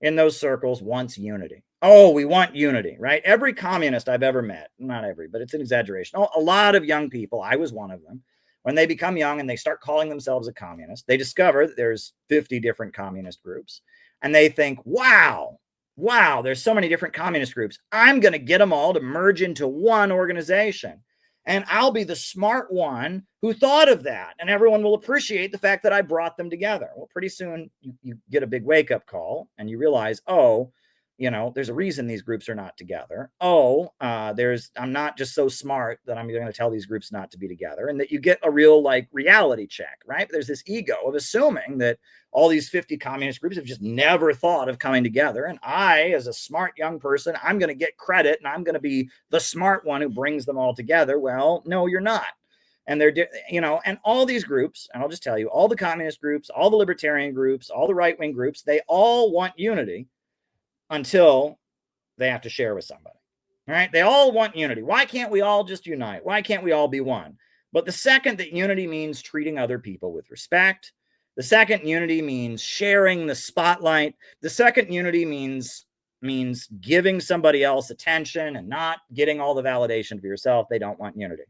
in those circles wants unity. Oh, we want unity, right? Every communist I've ever met, not every, but it's an exaggeration. A lot of young people, I was one of them, when they become young and they start calling themselves a communist, they discover that there's 50 different communist groups. And they think, wow, there's so many different communist groups. I'm going to get them all to merge into one organization. And I'll be the smart one who thought of that. And everyone will appreciate the fact that I brought them together. Well, pretty soon you get a big wake-up call and you realize, oh, there's a reason these groups are not together. Oh, I'm not just so smart that I'm going to tell these groups not to be together, and that you get a real reality check, right? There's this ego of assuming that all these 50 communist groups have just never thought of coming together. And I, as a smart young person, I'm going to get credit and I'm going to be the smart one who brings them all together. Well, no, you're not. And they're, and all these groups, and I'll just tell you, all the communist groups, all the libertarian groups, all the right-wing groups, they all want unity until they have to share with somebody. All right. They all want unity. Why can't we all just unite? Why can't we all be one? But the second that unity means treating other people with respect, the second unity means sharing the spotlight, the second unity means giving somebody else attention and not getting all the validation for yourself, they don't want unity.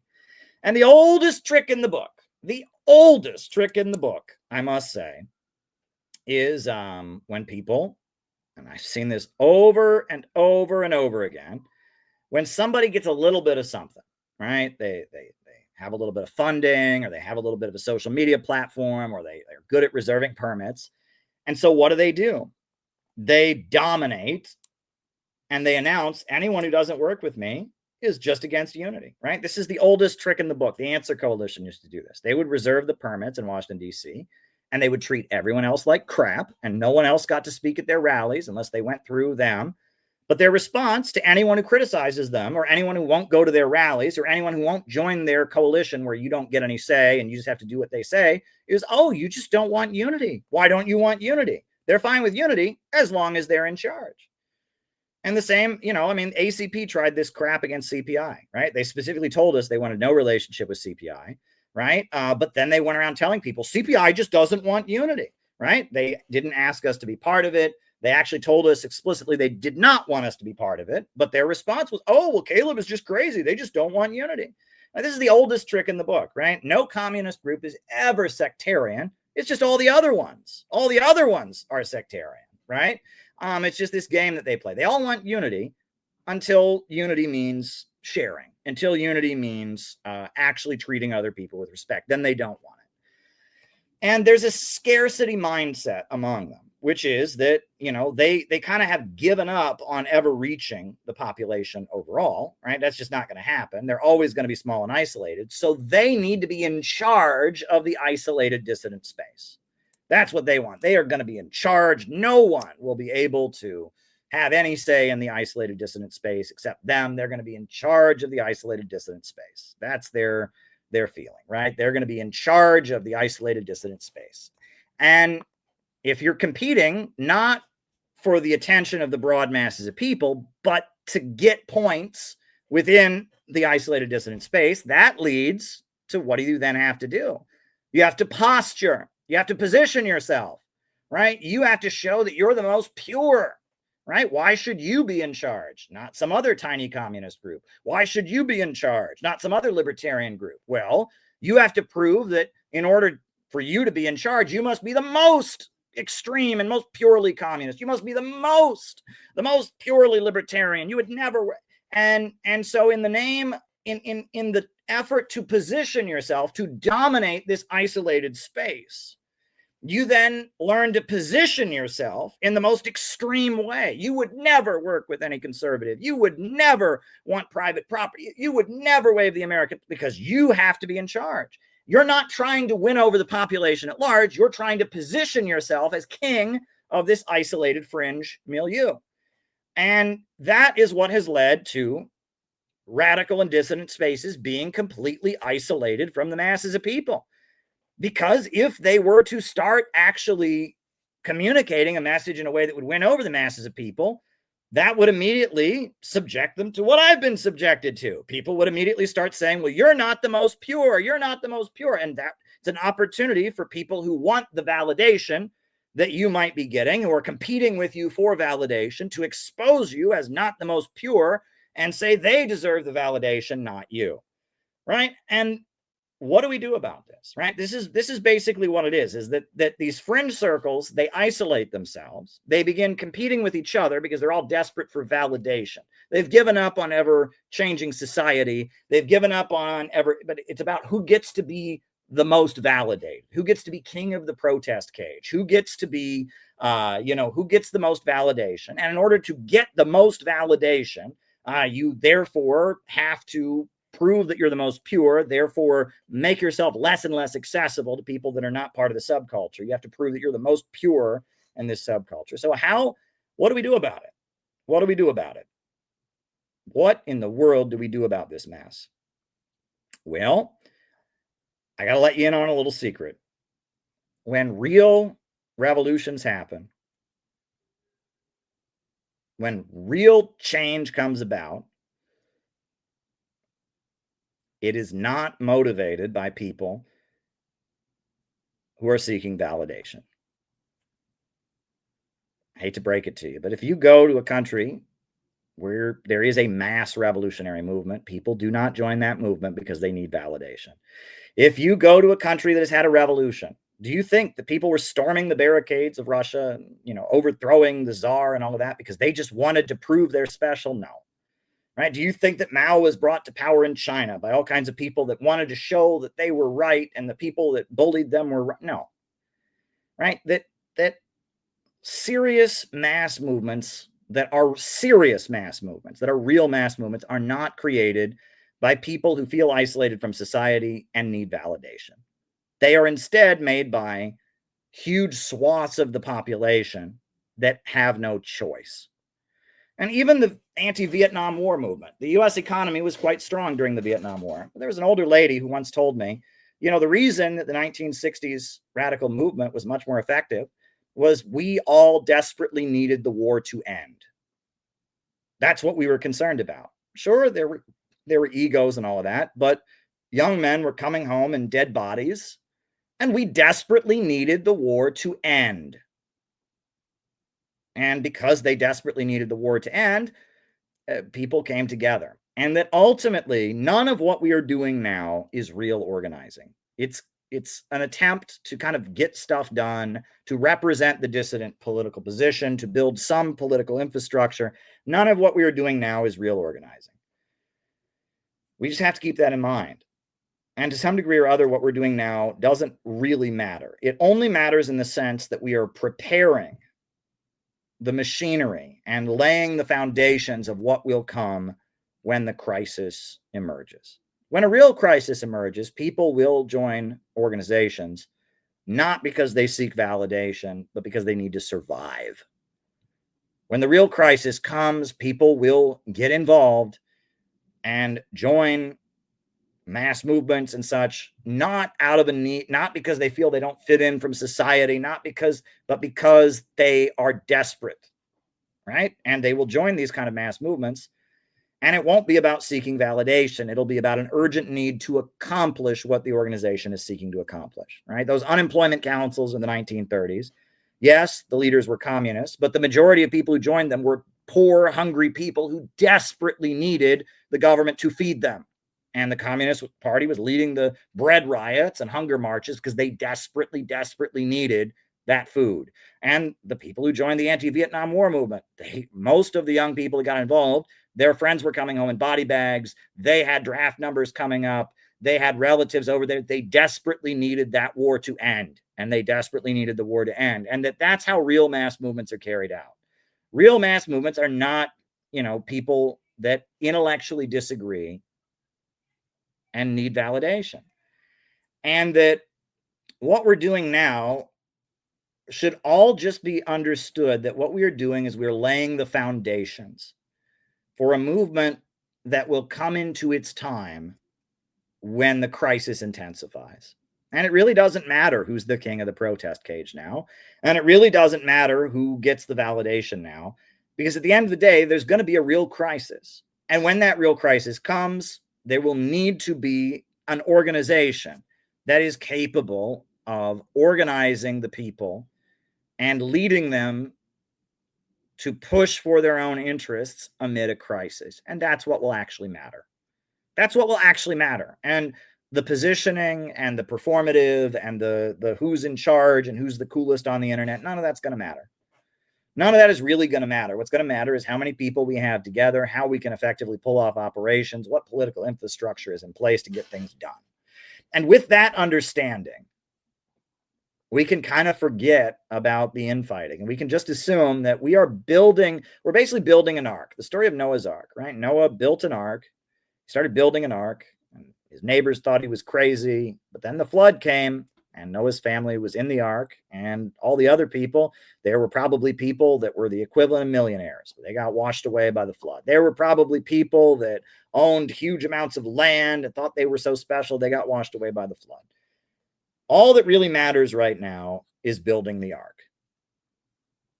And the oldest trick in the book, I must say, is when people, and I've seen this over and over and over again, when somebody gets a little bit of something, right? They have a little bit of funding, or they have a little bit of a social media platform, or they're good at reserving permits. And so what do? They dominate and they announce anyone who doesn't work with me is just against unity, right? This is the oldest trick in the book. The Answer Coalition used to do this. They would reserve the permits in Washington, D.C., and they would treat everyone else like crap, and no one else got to speak at their rallies unless they went through them. But their response to anyone who criticizes them, or anyone who won't go to their rallies, or anyone who won't join their coalition where you don't get any say and you just have to do what they say, is, oh, you just don't want unity. Why don't you want unity? They're fine with unity as long as they're in charge. And the same, ACP tried this crap against CPI, right? They specifically told us they wanted no relationship with CPI. Right. But then they went around telling people CPI just doesn't want unity. Right. They didn't ask us to be part of it. They actually told us explicitly they did not want us to be part of it. But their response was, oh, well, Caleb is just crazy. They just don't want unity. Now, this is the oldest trick in the book. Right. No communist group is ever sectarian. It's just all the other ones. All the other ones are sectarian. Right. It's just this game that they play. They all want unity until unity means sharing, until unity means actually treating other people with respect. Then they don't want it. And there's a scarcity mindset among them, which is that, they kind of have given up on ever reaching the population overall, right? That's just not going to happen. They're always going to be small and isolated. So they need to be in charge of the isolated dissident space. That's what they want. They are going to be in charge. No one will be able to have any say in the isolated dissident space except them. They're going to be in charge of the isolated dissident space. That's their feeling, right? They're going to be in charge of the isolated dissident space. And if you're competing not for the attention of the broad masses of people, but to get points within the isolated dissident space, that leads to, what do you then have to do? You have to posture. You have to position yourself, right? You have to show that you're the most pure. Right? Why should you be in charge? Not some other tiny communist group. Why should you be in charge? Not some other libertarian group. Well, you have to prove that in order for you to be in charge, you must be the most extreme and most purely communist. You must be the most purely libertarian. You would never. And so in the name, in the effort to position yourself to dominate this isolated space, you then learn to position yourself in the most extreme way. You would never work with any conservative. You would never want private property. You would never waive the American, because you have to be in charge. You're not trying to win over the population at large. You're trying to position yourself as king of this isolated fringe milieu. And that is what has led to radical and dissident spaces being completely isolated from the masses of people. Because if they were to start actually communicating a message in a way that would win over the masses of people, that would immediately subject them to what I've been subjected to. People would immediately start saying, well, you're not the most pure. You're not the most pure. And that's an opportunity for people who want the validation that you might be getting who are competing with you for validation to expose you as not the most pure and say they deserve the validation, not you, right? And what do we do about this, right? This is basically what it is that these fringe circles, they isolate themselves. They begin competing with each other because they're all desperate for validation. They've given up on ever changing society. They've given up on but it's about who gets to be the most validated, who gets to be king of the protest cage, who gets to be, who gets the most validation. And in order to get the most validation, you therefore have to prove that you're the most pure, therefore make yourself less and less accessible to people that are not part of the subculture. You have to prove that you're the most pure in this subculture. So what do we do about it? What do we do about it? What in the world do we do about this mess? Well, I got to let you in on a little secret. When real revolutions happen, when real change comes about, it is not motivated by people who are seeking validation. I hate to break it to you, but if you go to a country where there is a mass revolutionary movement, people do not join that movement because they need validation. If you go to a country that has had a revolution, do you think that people were storming the barricades of Russia, overthrowing the czar and all of that because they just wanted to prove they're special? No. Right? Do you think that Mao was brought to power in China by all kinds of people that wanted to show that they were right and the people that bullied them were right? No. Right? That serious mass movements that are real mass movements are not created by people who feel isolated from society and need validation. They are instead made by huge swaths of the population that have no choice. And even the anti-Vietnam War movement, the U.S. economy was quite strong during the Vietnam War. There was an older lady who once told me, the reason that the 1960s radical movement was much more effective was we all desperately needed the war to end. That's what we were concerned about. Sure, there were egos and all of that, but young men were coming home in dead bodies, and we desperately needed the war to end. And because they desperately needed the war to end, people came together. And that ultimately, none of what we are doing now is real organizing. It's an attempt to kind of get stuff done, to represent the dissident political position, to build some political infrastructure. None of what we are doing now is real organizing. We just have to keep that in mind. And to some degree or other, what we're doing now doesn't really matter. It only matters in the sense that we are preparing the machinery and laying the foundations of what will come when the crisis emerges. When a real crisis emerges, people will join organizations, not because they seek validation, but because they need to survive. When the real crisis comes, people will get involved and join mass movements and such, not out of a need, not because they feel they don't fit in from society, but because they are desperate, right? And they will join these kind of mass movements, and it won't be about seeking validation. It'll be about an urgent need to accomplish what the organization is seeking to accomplish, right? Those unemployment councils in the 1930s, yes, the leaders were communists, but the majority of people who joined them were poor, hungry people who desperately needed the government to feed them. And the Communist Party was leading the bread riots and hunger marches because they desperately, desperately needed that food. And the people who joined the anti-Vietnam War movement, most of the young people who got involved, their friends were coming home in body bags. They had draft numbers coming up. They had relatives over there. They desperately needed that war to end. And they desperately needed the war to end. And that's how real mass movements are carried out. Real mass movements are not, people that intellectually disagree and need validation. And that what we're doing now should all just be understood that what we are doing is we're laying the foundations for a movement that will come into its time when the crisis intensifies. And it really doesn't matter who's the king of the protest cage now. And it really doesn't matter who gets the validation now, because at the end of the day, there's going to be a real crisis. And when that real crisis comes, there will need to be an organization that is capable of organizing the people and leading them to push for their own interests amid a crisis. And that's what will actually matter. That's what will actually matter. And the positioning and the performative and the who's in charge and who's the coolest on the internet, none of that's going to matter. None of that is really going to matter. What's going to matter is how many people we have together, how we can effectively pull off operations, what political infrastructure is in place to get things done. And with that understanding, we can kind of forget about the infighting, and we can just assume that we're basically building an ark. The story of Noah's Ark, right? Noah built an ark, started building an ark, and his neighbors thought he was crazy, but then the flood came, and Noah's family was in the ark, and all the other people, there were probably people that were the equivalent of millionaires. They got washed away by the flood. There were probably people that owned huge amounts of land and thought they were so special, they got washed away by the flood. All that really matters right now is building the ark.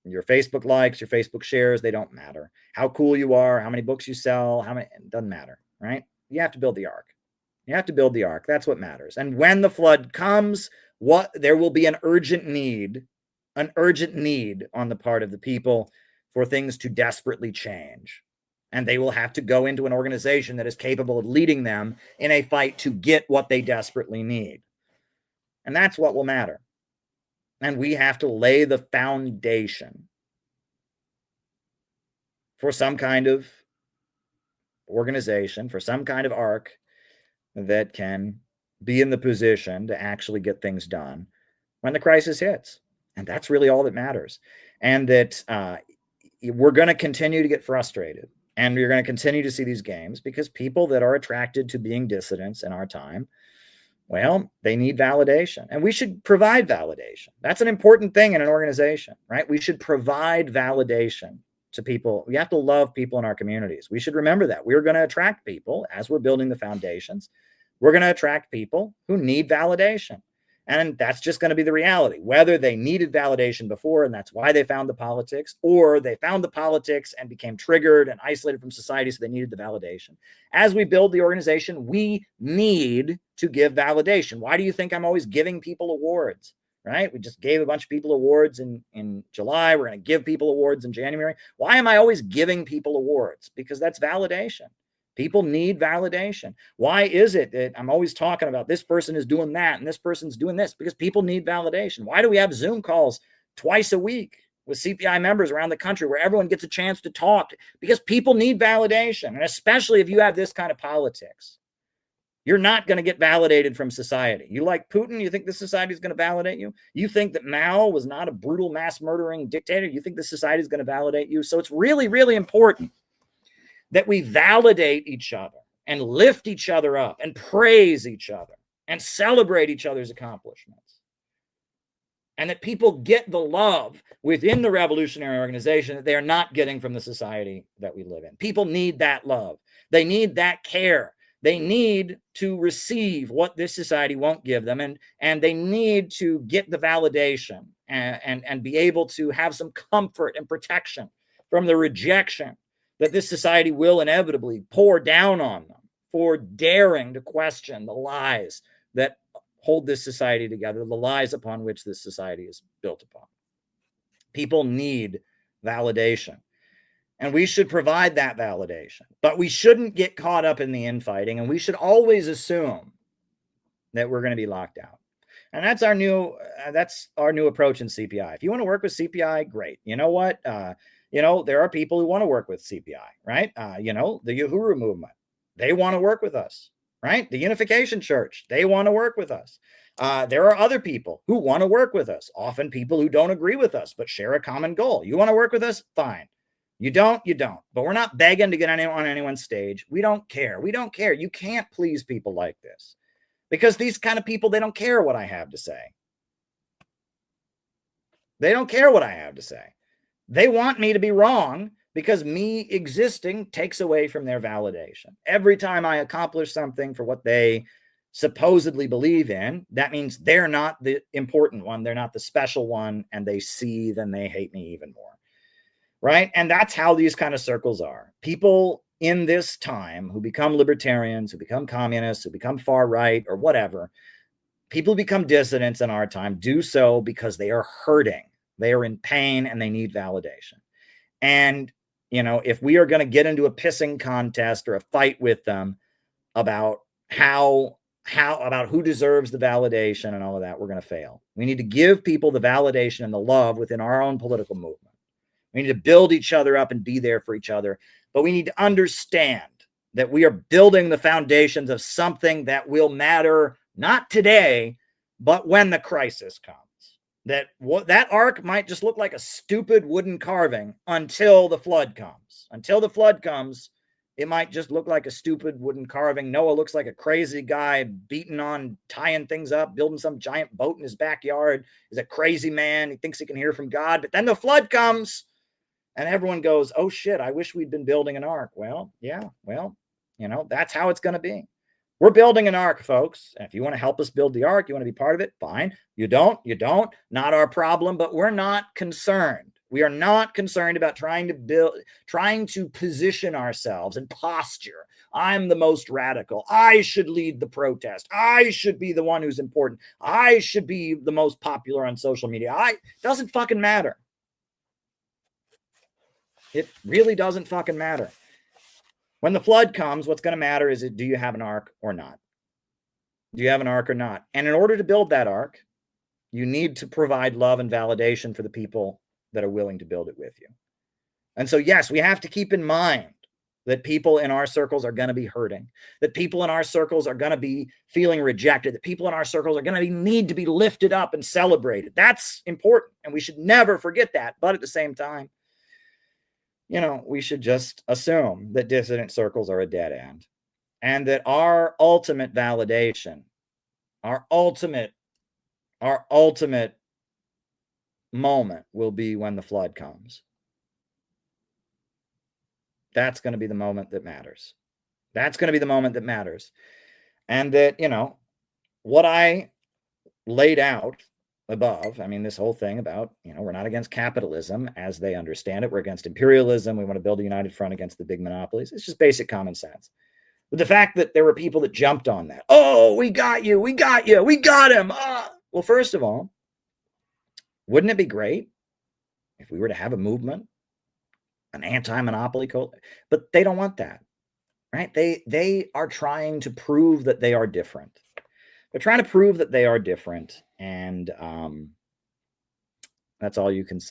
Your Facebook likes, your Facebook shares, they don't matter. How cool you are, how many books you sell, it doesn't matter, right? You have to build the ark. You have to build the ark. That's what matters. And when the flood comes, there will be an urgent need on the part of the people for things to desperately change. And they will have to go into an organization that is capable of leading them in a fight to get what they desperately need. And that's what will matter. And we have to lay the foundation for some kind of organization, for some kind of ark that can be in the position to actually get things done when the crisis hits. And that's really all that matters. And that we're going to continue to get frustrated. And we're going to continue to see these games because people that are attracted to being dissidents in our time, well, they need validation, and we should provide validation. That's an important thing in an organization, right? We should provide validation to people. We have to love people in our communities. We should remember that we're going to attract people as we're building the foundations. We're going to attract people who need validation. And that's just going to be the reality, whether they needed validation before, and that's why they found the politics, or they found the politics and became triggered and isolated from society, so they needed the validation. As we build the organization, we need to give validation. Why do you think I'm always giving people awards, right? We just gave a bunch of people awards in July. We're going to give people awards in January. Why am I always giving people awards? Because that's validation. People need validation. Why is it that I'm always talking about this person is doing that and this person's doing this? Because people need validation. Why do we have Zoom calls twice a week with CPI members around the country where everyone gets a chance to talk? Because people need validation. And especially if you have this kind of politics, you're not going to get validated from society. You like Putin? You think this society is going to validate you? You think that Mao was not a brutal mass murdering dictator? You think this society is going to validate you? So it's really, really important that we validate each other and lift each other up and praise each other and celebrate each other's accomplishments. And that people get the love within the revolutionary organization that they are not getting from the society that we live in. People need that love. They need that care. They need to receive what this society won't give them. And they need to get the validation and be able to have some comfort and protection from the rejection that this society will inevitably pour down on them for daring to question the lies that hold this society together, the lies upon which this society is built upon. People need validation, and we should provide that validation, but we shouldn't get caught up in the infighting, and we should always assume that we're going to be locked out. And that's our new approach in CPI. If you want to work with CPI, great. You know what? There are people who want to work with CPI, right? The Uhuru movement, they want to work with us, right? The Unification Church, they want to work with us. There are other people who want to work with us, often people who don't agree with us, but share a common goal. You want to work with us? Fine. You don't, you don't. But we're not begging to get on anyone's stage. We don't care. We don't care. You can't please people like this because these kind of people, they don't care what I have to say. They don't care what I have to say. They want me to be wrong because me existing takes away from their validation. Every time I accomplish something for what they supposedly believe in, that means they're not the important one. They're not the special one. And they seethe and they hate me even more. Right? And that's how these kind of circles are. People in this time who become libertarians, who become communists, who become far right or whatever, people who become dissidents in our time do so because they are hurting. They are in pain and they need validation. And, you know, if we are going to get into a pissing contest or a fight with them about about who deserves the validation and all of that, we're going to fail. We need to give people the validation and the love within our own political movement. We need to build each other up and be there for each other. But we need to understand that we are building the foundations of something that will matter not today, but when the crisis comes. That ark might just look like a stupid wooden carving until the flood comes. Until the flood comes, it might just look like a stupid wooden carving. Noah looks like a crazy guy beating on, tying things up, building some giant boat in his backyard. He's a crazy man. He thinks he can hear from God. But then the flood comes and everyone goes, oh shit, I wish we'd been building an ark. Well, yeah, well, you know, that's how it's going to be. We're building an ark, folks. And if you want to help us build the ark, you want to be part of it, fine. You don't, not our problem, but we're not concerned. We are not concerned about trying to position ourselves and posture. I'm the most radical. I should lead the protest. I should be the one who's important. I should be the most popular on social media. Doesn't fucking matter. It really doesn't fucking matter. When the flood comes, what's going to matter is, do you have an ark or not? Do you have an ark or not? And in order to build that ark, you need to provide love and validation for the people that are willing to build it with you. And so, yes, we have to keep in mind that people in our circles are going to be hurting, that people in our circles are going to be feeling rejected, that people in our circles are going to need to be lifted up and celebrated. That's important, and we should never forget that. But at the same time, you know, we should just assume that dissident circles are a dead end and that our ultimate validation, our ultimate moment will be when the flood comes. That's going to be the moment that matters. That's going to be the moment that matters. And that, you know, what I laid out above, I mean, this whole thing about, you know, we're not against capitalism as they understand it. We're against imperialism. We want to build a united front against the big monopolies. It's just basic common sense. But the fact that there were people that jumped on that, oh, we got you, we got him. Well, first of all, wouldn't it be great if we were to have a movement, an anti-monopoly code? But they don't want that, right? They are trying to prove that they are different. They're trying to prove that they are different, and that's all you can say.